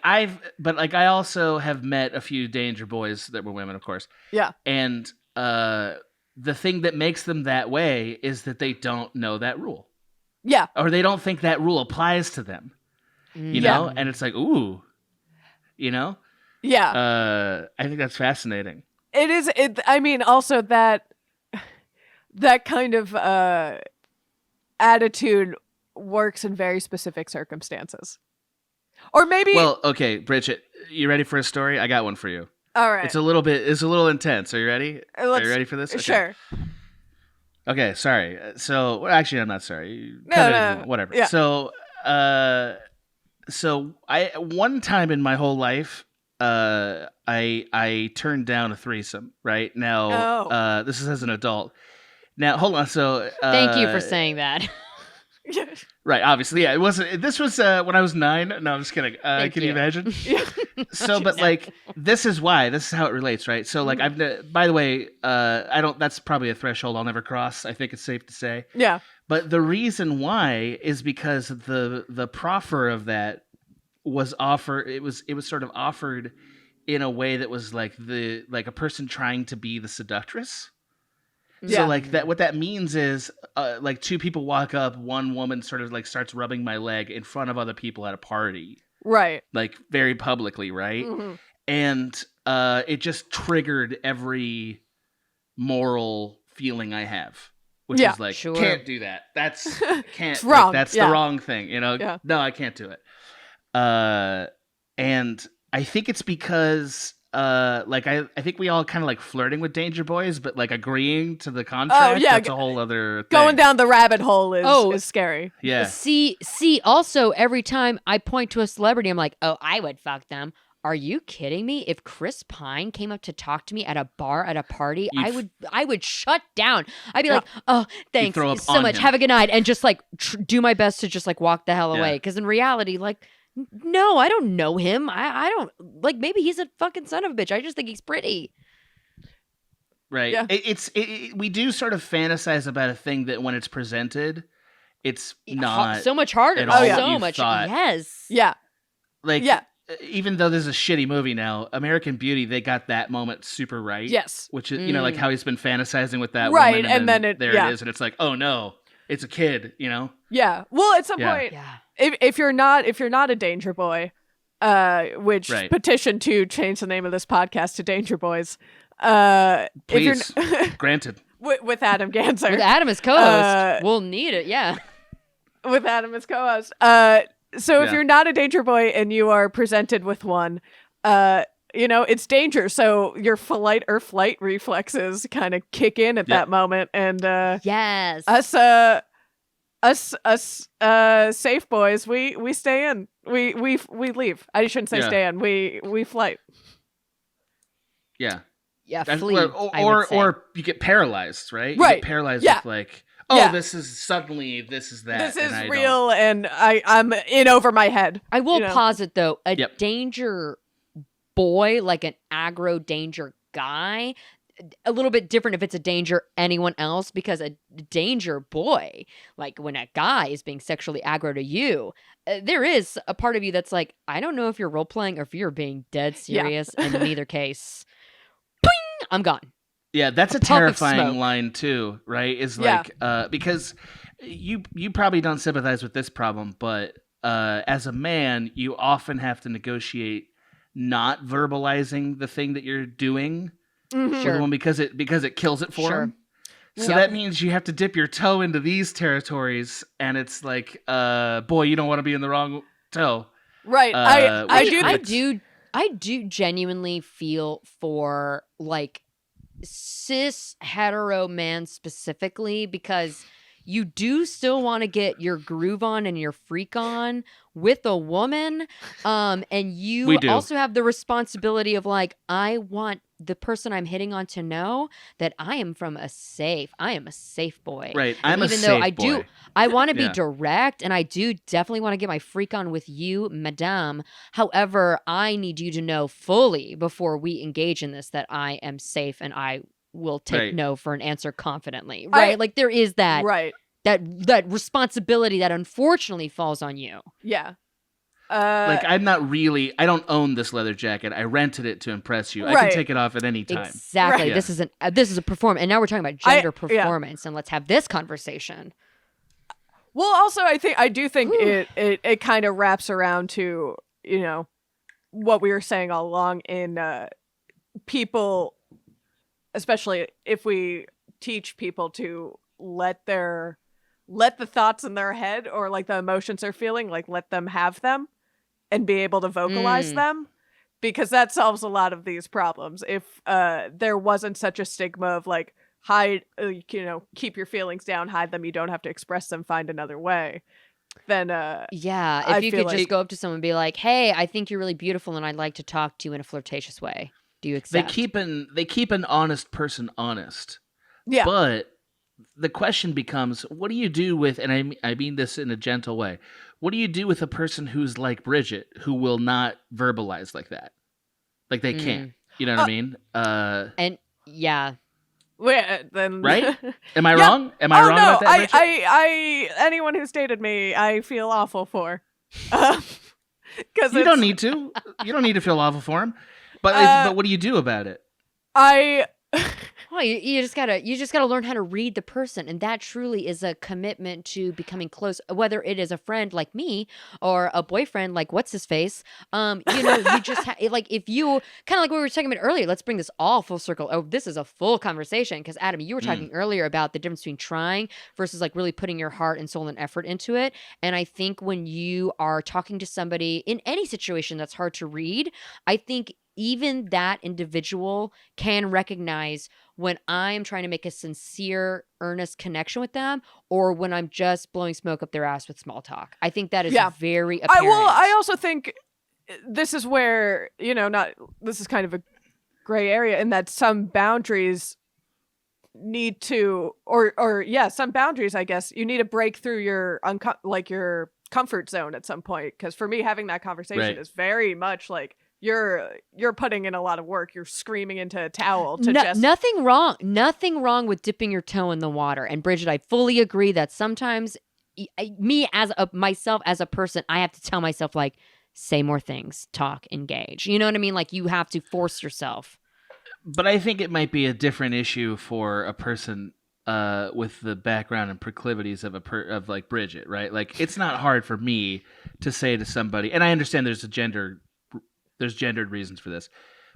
I also have met a few danger boys that were women, of course. Yeah. And the thing that makes them that way is that they don't know that rule, Yeah. or they don't think that rule applies to them. You know, and it's like, ooh, you know. Yeah. I think that's fascinating. It is. I mean, also that kind of attitude works in very specific circumstances, or maybe. Well, okay, Bridgett, you ready for a story? I got one for you. all right. It's a little intense. Are you ready? Are Let's- you ready for this? Okay. Sure. Okay, sorry. So, well, actually, I'm not sorry. No, Cut it no, if- no. whatever. Yeah. So I one time in my whole life, I turned down a threesome. Right now, Oh. this is as an adult. Now, hold on. So, Thank you for saying that. right. Obviously, yeah. It wasn't. This was when I was 9. No, I'm just kidding. Thank Can you you. imagine? Yeah. So, but like, this is why. This is how it relates, right? So, like, by the way, I don't. That's probably a threshold I'll never cross. I think it's safe to say. Yeah. But the reason why is because the proffer of that was it was sort of offered in a way that was like a person trying to be the seductress. Yeah. So like that, what that means is like two people walk up, one woman sort of like starts rubbing my leg in front of other people at a party, Right. like very publicly, right? Mhm. And it just triggered every moral feeling I have, which Yeah, is like, sure. can't do that. That's can't. It's wrong, Like, that's yeah. the wrong thing. You know? Yeah. No, I can't do it. And I think it's because like I think we all kind of like flirting with danger boys, but like agreeing to the contract. yeah, That's a whole other thing. Going down the rabbit hole Oh. is scary. Yeah. See, also every time I point to a celebrity, I'm like, oh, I would fuck them. Are you kidding me? If Chris Pine came up to talk to me at a bar at a party, I would shut down. I'd be like, oh, thanks throw up so on much. him. Have a good night, and just like do my best to just like walk the hell Yeah. away. Because in reality, like No, I don't know him. I don't like. Maybe he's a fucking son of a bitch. I just think he's pretty. Right. Yeah. We do sort of fantasize about a thing that when it's presented, it's not so much harder. at all what So you much. thought. Yes. Yeah. Like, Yeah. even though this is a shitty movie now, American Beauty, they got that moment super right. Yes. Which is, like how he's been fantasizing with that Right, woman. and then it is, and it's like, oh no, it's a kid, Yeah. Well, at some point, Yeah. if you're not a danger boy, which Right. petition to change the name of this podcast to Danger Boys. Please, granted. With Adam Ganser. With Adam as co-host, we'll need it. Yeah. With Adam as co-host. So if you're not a danger boy and you are presented with one, it's danger. So your flight or flight reflexes kind of kick in at that moment, and yes, us safe boys, we stay in. We leave. I shouldn't say stay in. We flight. Yeah. Yeah, That's flee. Or you get paralyzed, right? You Right. get paralyzed Yeah. with like, Yeah. this is suddenly this is that. This is and I real, and I'm in over my head. I will you know? posit though, a danger boy, like an aggro danger guy, a little bit different if it's a danger anyone else, because a danger boy, like when a guy is being sexually aggro to you, there is a part of you that's like, I don't know if you're role playing or if you're being dead serious, and in either case, boing, I'm gone. Yeah, that's a puff of terrifying smoke. line too, right? Is Yeah. like because you probably don't sympathize with this problem, but as a man, you often have to negotiate not verbalizing the thing that you're doing with Sure. one because it kills it for Sure. him. So Yep. that means you have to dip your toe into these territories, and it's like, boy, you don't want to be in the wrong toe. Right. I do genuinely feel for like cis hetero man specifically, because you do still want to get your groove on and your freak on with a woman, and you also have the responsibility of like, I want the person I'm hitting on to know that I am a safe boy. Right. And I'm even a though safe boy. I want to be Yeah. direct, and I do definitely want to get my freak on with you, madame. However, I need you to know fully before we engage in this that I am safe, and I will take no for an answer confidently. Right? Like there is that Right. that responsibility that unfortunately falls on you. Yeah. Like I don't own this leather jacket. I rented it to impress you. I Right. can take it off at any time. Exactly. Right. This is a performance, and now we're talking about gender performance, and let's have this conversation. Well, also, I do think it kind of wraps around to, what we were saying all along in people, especially if we teach people to let the thoughts in their head or like the emotions they're feeling, like let them have them and be able to vocalize them, because that solves a lot of these problems. If there wasn't such a stigma of like, hide, keep your feelings down, hide them, you don't have to express them, find another way, then if you could just go up to someone and be like, hey, I think you're really beautiful and I'd like to talk to you in a flirtatious way, do you accept? They keep an honest person honest. Yeah. But the question becomes, what do you do with, and I mean this in a gentle way, what do you do with a person who's like Bridgett, who will not verbalize like that? Like they can't. You know what I mean? And yeah. Then right? Am I wrong? Am I wrong about that? I anyone who's dated me, I feel awful for. Because you don't need to. You don't need to feel awful for him. But what do you do about it? Well, you just gotta learn how to read the person, and that truly is a commitment to becoming close. Whether it is a friend like me or a boyfriend like what's his face, you just like if you kind of like what we were talking about earlier. Let's bring this all full circle. Oh, this is a full conversation because Adam, you were talking earlier about the difference between trying versus like really putting your heart and soul and effort into it. And I think when you are talking to somebody in any situation that's hard to read, I think even that individual can recognize when I'm trying to make a sincere, earnest connection with them, or when I'm just blowing smoke up their ass with small talk. I think that is very apparent. I also think this is where, this is kind of a gray area in that some boundaries need to, some boundaries, I guess, you need to break through your comfort zone at some point. Because for me, having that conversation Right. is very much like you're putting in a lot of work. You're screaming into a towel to just Nothing wrong with dipping your toe in the water. And Bridgett, I fully agree that sometimes myself as a person, I have to tell myself, like, say more things, talk, engage. You know what I mean? Like, you have to force yourself. But I think it might be a different issue for a person with the background and proclivities of like Bridgett, right? Like, it's not hard for me to say to somebody, and I understand there's gendered reasons for this,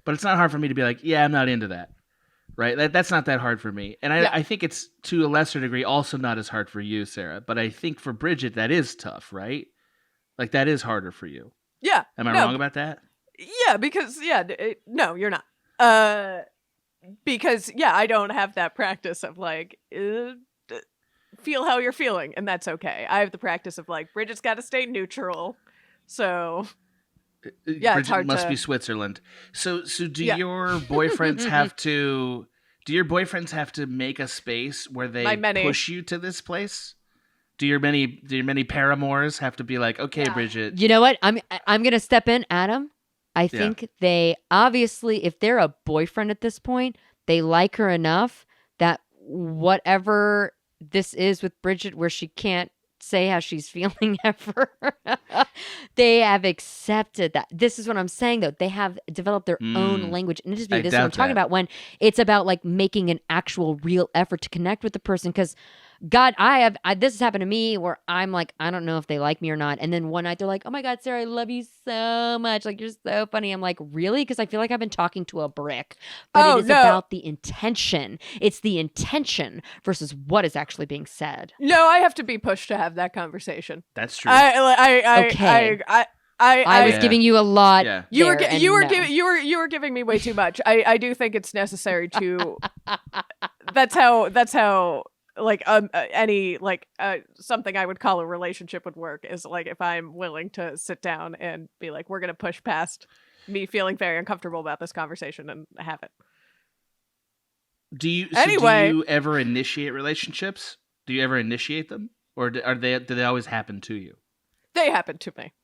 but it's not hard for me to be like, yeah, I'm not into that, right? That's not that hard for me. And I think it's, to a lesser degree, also not as hard for you, Sarah. But I think for Bridgett, that is tough, right? Like, that is harder for you. Yeah. Am I wrong about that? Yeah, because no, you're not. Because I don't have that practice of like feel how you're feeling, and that's okay. I have the practice of like Bridget's got to stay neutral, so Bridgett it's hard must to be Switzerland. So do your boyfriends have to? Do your boyfriends have to make a space where they push you to this place? Do your many paramours have to be like, okay, Bridgett? You know what? I'm gonna step in, Adam. I think they obviously, if they're a boyfriend at this point, they like her enough that whatever this is with Bridgett, where she can't say how she's feeling ever, they have accepted that. This is what I'm saying, though. They have developed their own language. And this is what I'm talking about when it's about like making an actual real effort to connect with the person. Because God, this has happened to me where I'm like, I don't know if they like me or not. And then one night they're like, oh my God, Sarah, I love you so much. Like, you're so funny. I'm like, really? Because I feel like I've been talking to a brick. But it is about the intention. It's the intention versus what is actually being said. No, I have to be pushed to have that conversation. That's true. I was giving you a lot. Yeah. You were giving me way too much. I do think it's necessary to. That's how like any like something I would call a relationship would work is like if I'm willing to sit down and be like, we're gonna push past me feeling very uncomfortable about this conversation and have it. Do you ever initiate relationships? Do you ever initiate them, or do they always happen to you? They happen to me.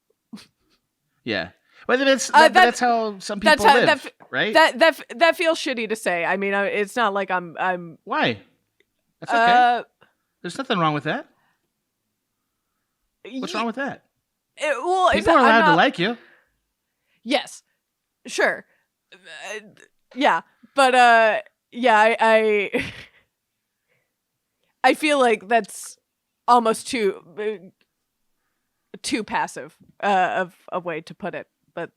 Yeah. Well, that's how some people live, right? That feels shitty to say. I mean, it's not like I'm. Why? That's okay. There's nothing wrong with that. What's wrong with that? People are allowed to like you. Yes, sure. Yeah, but I feel like that's almost too passive of a way to put it. But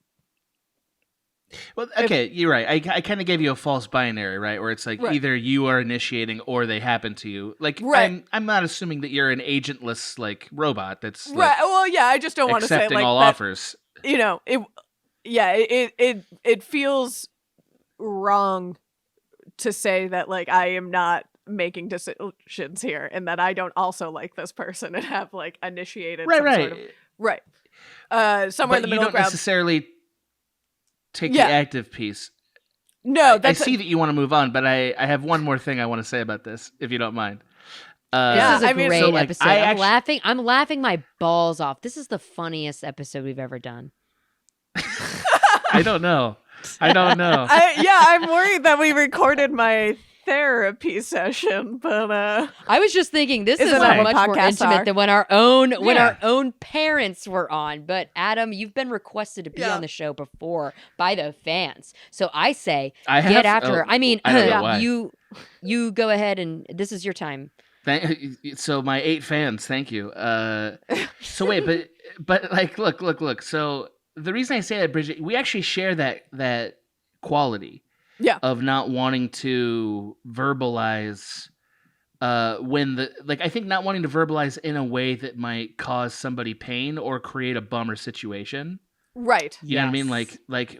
well, okay, you're right. I kind of gave you a false binary, right? Where it's like either you are initiating or they happen to you. Like, I'm not assuming that you're an agentless like robot that's like, Well, yeah, I just don't want to say accepting like all that, offers. You know, it feels wrong to say that like I am not making decisions here and that I don't also like this person and have like initiated sort of somewhere in the middle ground. You don't necessarily take the active piece. No, I see that you want to move on, but I have one more thing I want to say about this, if you don't mind. This is a great episode. I'm laughing my balls off. This is the funniest episode we've ever done. I don't know. I'm worried that we recorded my therapy session, but I was just thinking this is much more intimate than when our own parents were on. But Adam, you've been requested to be on the show before by the fans, so I say get after her. I mean, you go ahead and this is your time. So my 8 fans, thank you. So wait, but like, look. So the reason I say that, Bridgett, we actually share that quality. Yeah. Of not wanting to verbalize I think not wanting to verbalize in a way that might cause somebody pain or create a bummer situation. Right. You know what I mean? Like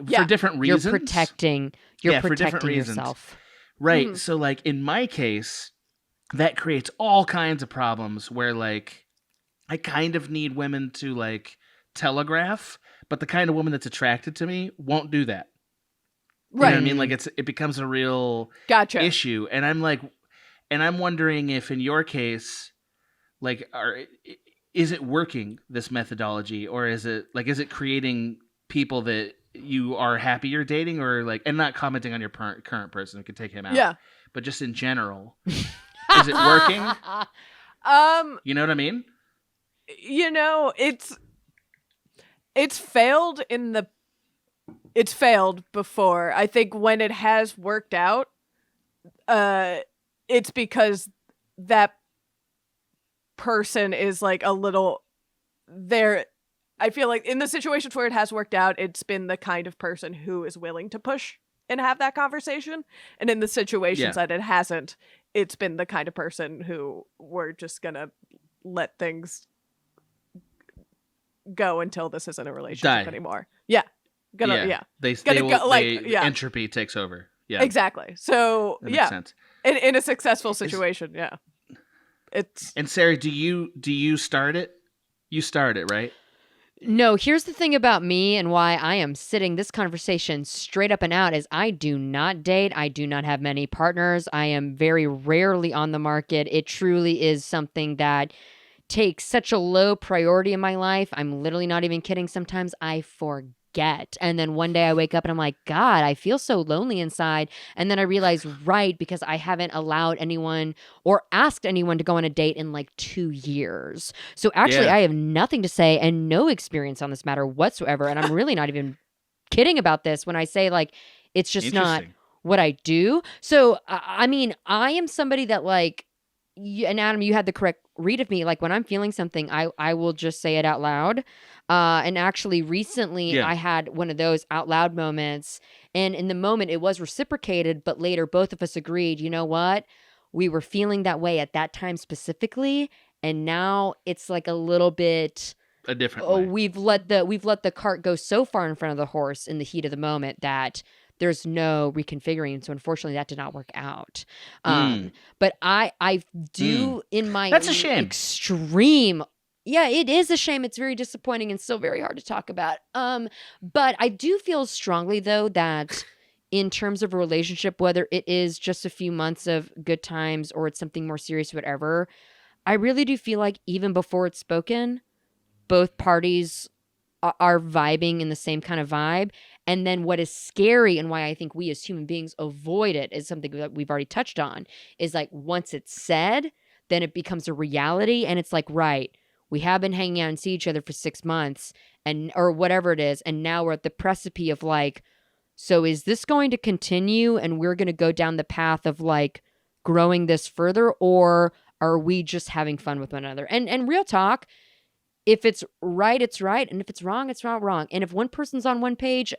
for different reasons. You're protecting yourself. Right. Mm-hmm. So like in my case, that creates all kinds of problems where like I kind of need women to like telegraph, but the kind of woman that's attracted to me won't do that. Right. You know what I mean? Like it becomes a real issue. And I'm like, and I'm wondering if in your case, like, is it working, this methodology, or is it creating people that you are happy you're dating, or like, and not commenting on your current person, we could take him out. Yeah. But just in general, is it working? You know what I mean? You know, it's failed it's failed before. I think when it has worked out, it's because that person is like a little there. I feel like in the situations where it has worked out, it's been the kind of person who is willing to push and have that conversation. And in the situations that it hasn't, it's been the kind of person who we're just gonna let things go until this isn't a relationship anymore. Yeah. Entropy takes over. Yeah. Exactly. So that makes sense. In a successful situation, And Sarah, do you start it? You start it, right? No, here's the thing about me and why I am sitting this conversation straight up and out is I do not date. I do not have many partners. I am very rarely on the market. It truly is something that takes such a low priority in my life. I'm literally not even kidding. Sometimes I forget. And then one day I wake up and I'm like, God, I feel so lonely inside. And then I realize, right, because I haven't allowed anyone or asked anyone to go on a date in like 2 years. So actually, I have nothing to say and no experience on this matter whatsoever. And I'm really not even kidding about this when I say like, it's just not what I do. So, I mean, I am somebody that like, and Adam, you had the correct read of me. Like when I'm feeling something, I will just say it out loud. And actually recently I had one of those out loud moments, and in the moment it was reciprocated, but later both of us agreed, you know what? We were feeling that way at that time specifically. And now it's like a little bit a different way. We've let the cart go so far in front of the horse in the heat of the moment that there's no reconfiguring. So unfortunately that did not work out. But I do in my That's a shame. Extreme. Yeah, it is a shame. It's very disappointing and still very hard to talk about. But I do feel strongly though that in terms of a relationship, whether it is just a few months of good times or it's something more serious, whatever, I really do feel like even before it's spoken, both parties are vibing in the same kind of vibe. And then what is scary and why I think we as human beings avoid it is something that we've already touched on, is like once it's said, then it becomes a reality. And it's like, right, we have been hanging out and see each other for 6 months or whatever it is. And now we're at the precipice of like, so is this going to continue and we're going to go down the path of like growing this further, or are we just having fun with one another? And real talk, if it's right, it's right. And if it's wrong, it's not wrong. And if one person's on one page,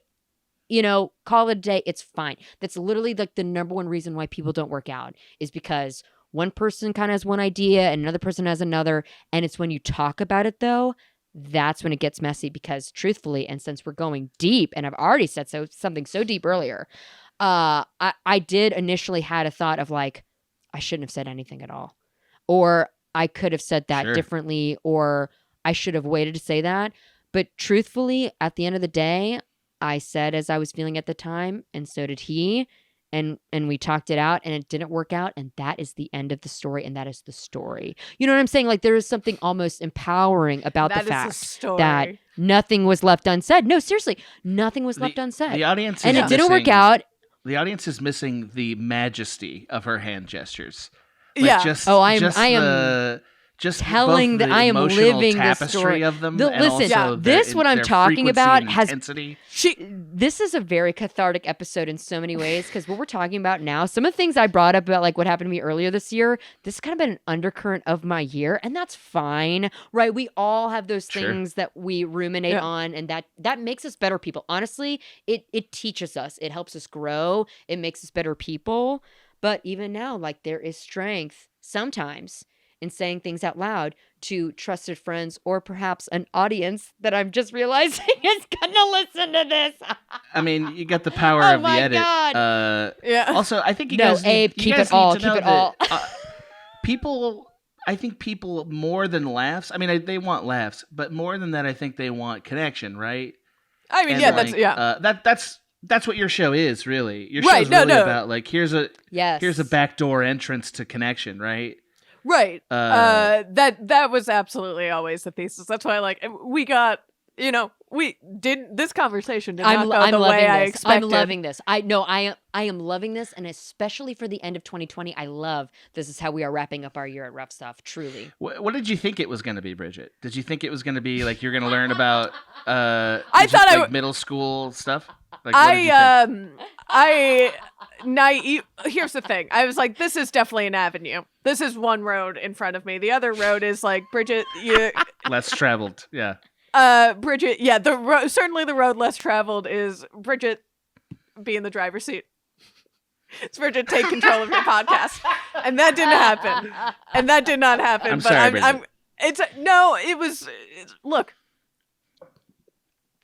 call it a day, it's fine. That's literally like the number one reason why people don't work out is because one person kind of has one idea and another person has another. And it's when you talk about it though, that's when it gets messy, because truthfully, and since we're going deep, and I've already said something so deep earlier, I did initially had a thought of like, I shouldn't have said anything at all. Or I could have said that differently, or I should have waited to say that. But truthfully, at the end of the day, I said as I was feeling at the time, and so did he. And we talked it out, and it didn't work out. And that is the end of the story. And that is the story. You know what I'm saying? Like there is something almost empowering about the fact that nothing was left unsaid. No, seriously, nothing was left unsaid. The audience and it didn't work out. The audience is missing the majesty of her hand gestures. I am just telling that I am living the story of them. Listen, this what I'm talking about has intensity. This is a very cathartic episode in so many ways, because what we're talking about now, some of the things I brought up about like what happened to me earlier this year, this has kind of been an undercurrent of my year, and that's fine, right? We all have those things that we ruminate on, and that makes us better people. Honestly, it teaches us, it helps us grow, it makes us better people. But even now, like there is strength sometimes in saying things out loud to trusted friends or perhaps an audience that I'm just realizing is gonna listen to this. I mean, you got the power of the edit. God. Also, I think you guys keep it all. People, I think people more than laughs. I mean, they want laughs, but more than that, I think they want connection, right? I mean, that's what your show is, really. Your show is really about like here's a backdoor entrance to connection, right? Right. That was absolutely always the thesis. That's why, like, we got, this conversation did not go the way I expected. I'm loving this. I am loving this, and especially for the end of 2020, I love this is how we are wrapping up our year at Rough Stuff, truly. What did you think it was going to be, Bridgett? Did you think it was going to be like you're going to learn about middle school stuff? Like, here's the thing. I was like, this is definitely an avenue. This is one road in front of me. The other road is like, Bridgett, less traveled. Yeah. Bridgett, certainly the road less traveled is Bridgett be in the driver's seat. It's Bridgett take control of your podcast. And that didn't happen. And that did not happen. I'm sorry, Bridgett. Look.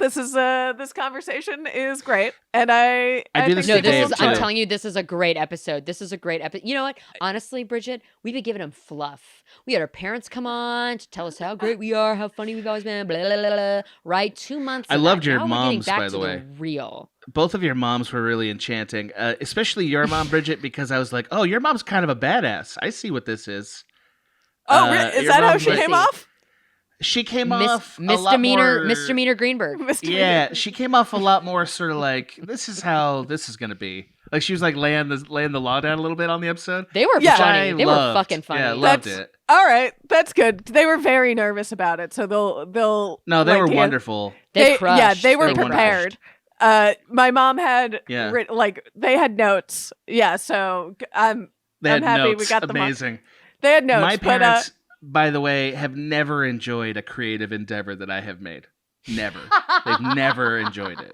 This conversation is great, and I'm telling you, this is a great episode. This is a great episode. You know what? Honestly, Bridgett, we've been giving them fluff. We had our parents come on to tell us how great we are, how funny we've always been, blah, blah, blah, blah, right? 2 months. I loved your now moms, back by the way. Real. Both of your moms were really enchanting, especially your mom, Bridgett, because I was like, oh, your mom's kind of a badass. I see what this is. Oh, is that how she came off? She came off Misdemeanor Greenberg. Yeah, she came off a lot more sort of like, this is how this is going to be. Like she was like laying the law down a little bit on the episode. They were funny. They were fucking funny. Yeah, loved it. All right, that's good. They were very nervous about it, so they'll. No, they were wonderful. They crushed. Yeah, they were prepared. My mom had they had notes. Yeah, so I'm happy we got them. Amazing. They had notes. My parents. By the way, have never enjoyed a creative endeavor that I have made. Never. They've never enjoyed it.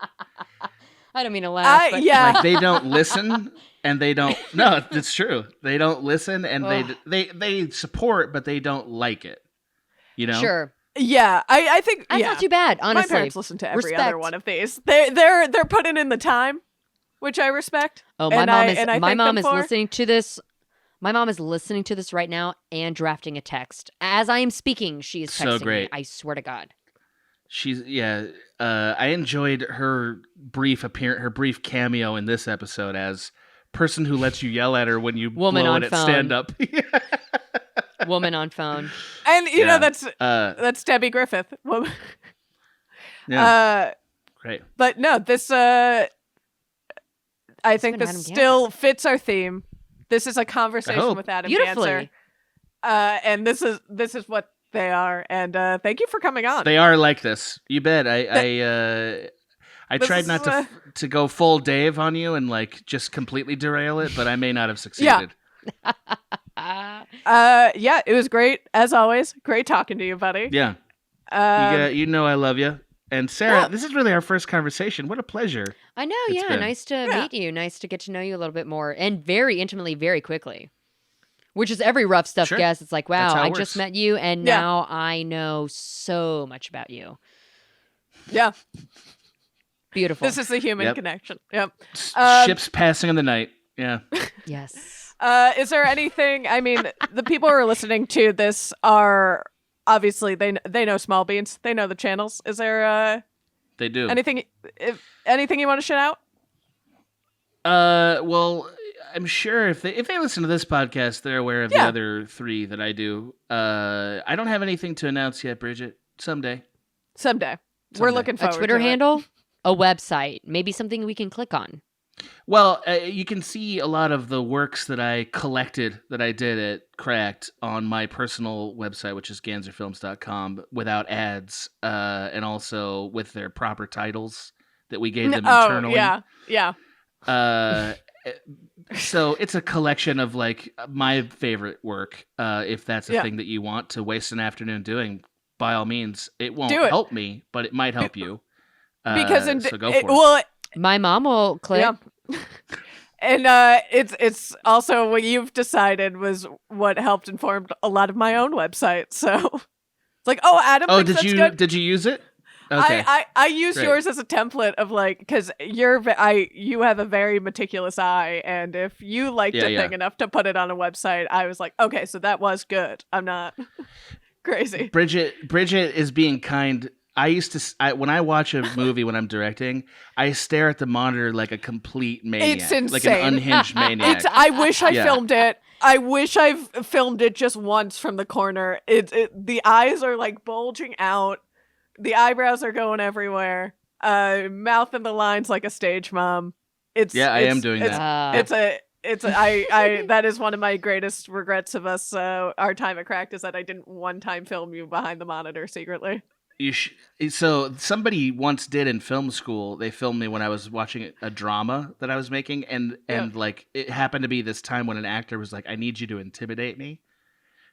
I don't mean to laugh. But... Like they don't listen and they don't. No, it's true. They don't listen and they support, but they don't like it. You know? Sure. Yeah, I think that's not too bad. Honestly, my parents listen to every other one of these. They're putting in the time, which I respect. Oh, my mom is listening to this. My mom is listening to this right now and drafting a text. As I am speaking, she is texting me. I swear to God. I enjoyed her brief cameo in this episode as person who lets you yell at her when you blow it at stand up. Woman on phone. And that's Debbie Griffith. Great. But no, this I think this still fits our theme. This is a conversation with Adam Ganser. And this is what they are. And thank you for coming on. They are like this. You bet. I tried not to go full Dave on you and like just completely derail it, but I may not have succeeded. Yeah, it was great as always. Great talking to you, buddy. Yeah. I love you. And Sarah, this is really our first conversation. What a pleasure. I know, nice to meet you. Nice to get to know you a little bit more and very intimately, very quickly. Which is every Rough Stuff guest. It's like, wow, I just met you and now I know so much about you. Yeah. Beautiful. This is the human connection. Yep. Ships passing in the night. Yeah. Yes. Is there anything, I mean, the people who are listening to this are... Obviously, they know Small Beans. They know the channels. Is there They do. Anything you want to shout out? Well, I'm sure if they listen to this podcast, they're aware of the other three that I do. I don't have anything to announce yet, Bridgett. Someday. We're looking forward to a Twitter to handle, a website, maybe something we can click on. Well, you can see a lot of the works that I collected that I did at Cracked on my personal website, which is ganserfilms.com, without ads, and also with their proper titles that we gave them internally. Yeah. So it's a collection of like my favorite work. If that's a thing that you want to waste an afternoon doing, by all means, it won't help me, but it might help you. So go for it. Well, my mom will click. Yeah. And it's also what you've decided was what helped inform a lot of my own website. So it's like, Adam. Oh, thinks that's good. Did you use it? Okay. I use yours as a template of like, because you have a very meticulous eye, and if you liked a thing enough to put it on a website, I was like, okay, so that was good. I'm not crazy. Bridgett is being kind. when I watch a movie when I'm directing, I stare at the monitor like a complete maniac. It's insane. Like an unhinged maniac. I wish I filmed it. I wish I filmed it just once from the corner. The eyes are like bulging out. The eyebrows are going everywhere. Mouth in the lines like a stage mom. I am doing that. That is one of my greatest regrets of us. Our time at Cracked is that I didn't one time film you behind the monitor secretly. So somebody once did in film school. They filmed me when I was watching a drama that I was making, and like it happened to be this time when an actor was like, "I need you to intimidate me."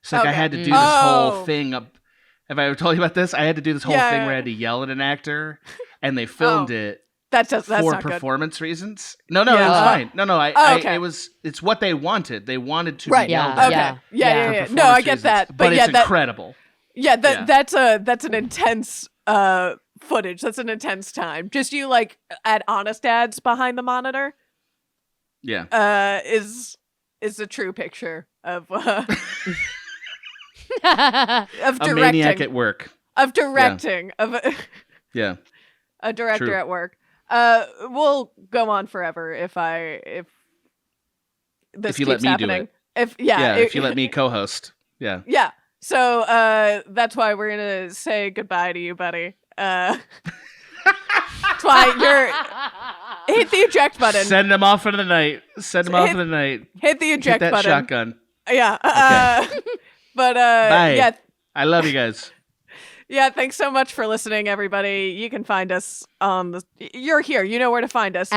So like I had to do this whole thing. Have I ever told you about this? I had to do this whole thing where I had to yell at an actor, and they filmed it. That's for not performance reasons. No, it was fine. No, it's what they wanted. They wanted to be yelled at. Yeah. No, I get that. But it's incredible. Yeah, that's an intense footage. That's an intense time. Just you like at honest ads behind the monitor. Yeah. Is a true picture of of directing. A maniac at work. Of directing. Yeah. Of a director at work. We'll go on forever if this you keeps let me happening. do it. If you let me co-host. Yeah. Yeah. So that's why we're gonna say goodbye to you, buddy. That's why hit the eject button. Send them off into the night. Hit the eject that button. Shotgun. Yeah. Okay. But bye. yeah. I love you guys. Yeah, thanks so much for listening, everybody. You can find us on you're here. You know where to find us.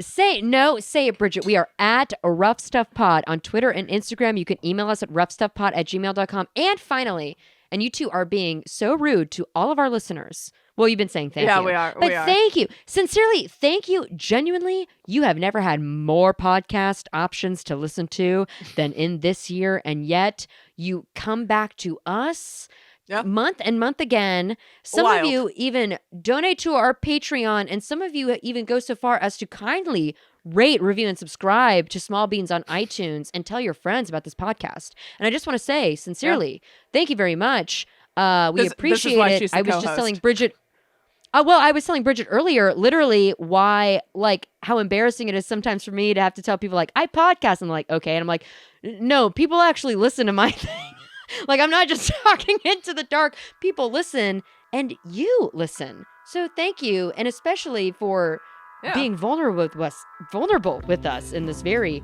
Say it, Bridget. We are at Rough Stuff Pod on Twitter and Instagram. You can email us at roughstuffpod@gmail.com. And finally, and you two are being so rude to all of our listeners. Well, you've been saying thank you. Yeah, we are. But thank you. Sincerely, thank you. Genuinely, you have never had more podcast options to listen to than in this year. And yet, you come back to us. Yep. Month and month again. Some of you even donate to our Patreon, and some of you even go so far as to kindly rate, review, and subscribe to Small Beans on iTunes and tell your friends about this podcast. And I just want to say, sincerely, thank you very much. We appreciate it. I was just telling Bridget. I was telling Bridget earlier, literally, how embarrassing it is sometimes for me to have to tell people, like, I podcast. And I'm like, okay. And I'm like, no, people actually listen to my thing. Like, I'm not just talking into the dark. People listen, and you listen. So thank you, and especially for being vulnerable with us in this very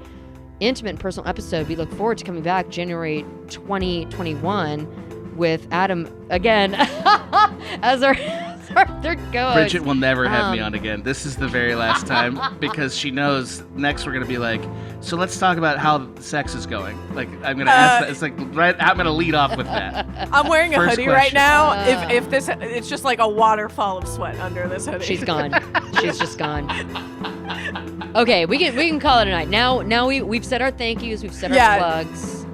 intimate and personal episode. We look forward to coming back January 2021 with Adam again as our third co-host. Bridget will never have me on again. This is the very last time because she knows next we're going to be like, so let's talk about how sex is going. Like, I'm going to ask that. It's like, right, I'm going to lead off with that. I'm wearing a hoodie right now. If this, it's just like a waterfall of sweat under this hoodie. She's gone. She's just gone. Okay, we can call it a night. Now we've said our thank yous. We've said our plugs.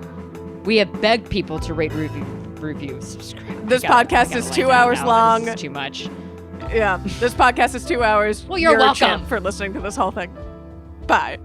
We have begged people to rate, review, subscribe. This podcast is 2 hours long. This is too much. Yeah, this podcast is 2 hours. Well, you're welcome for listening to this whole thing. Bye.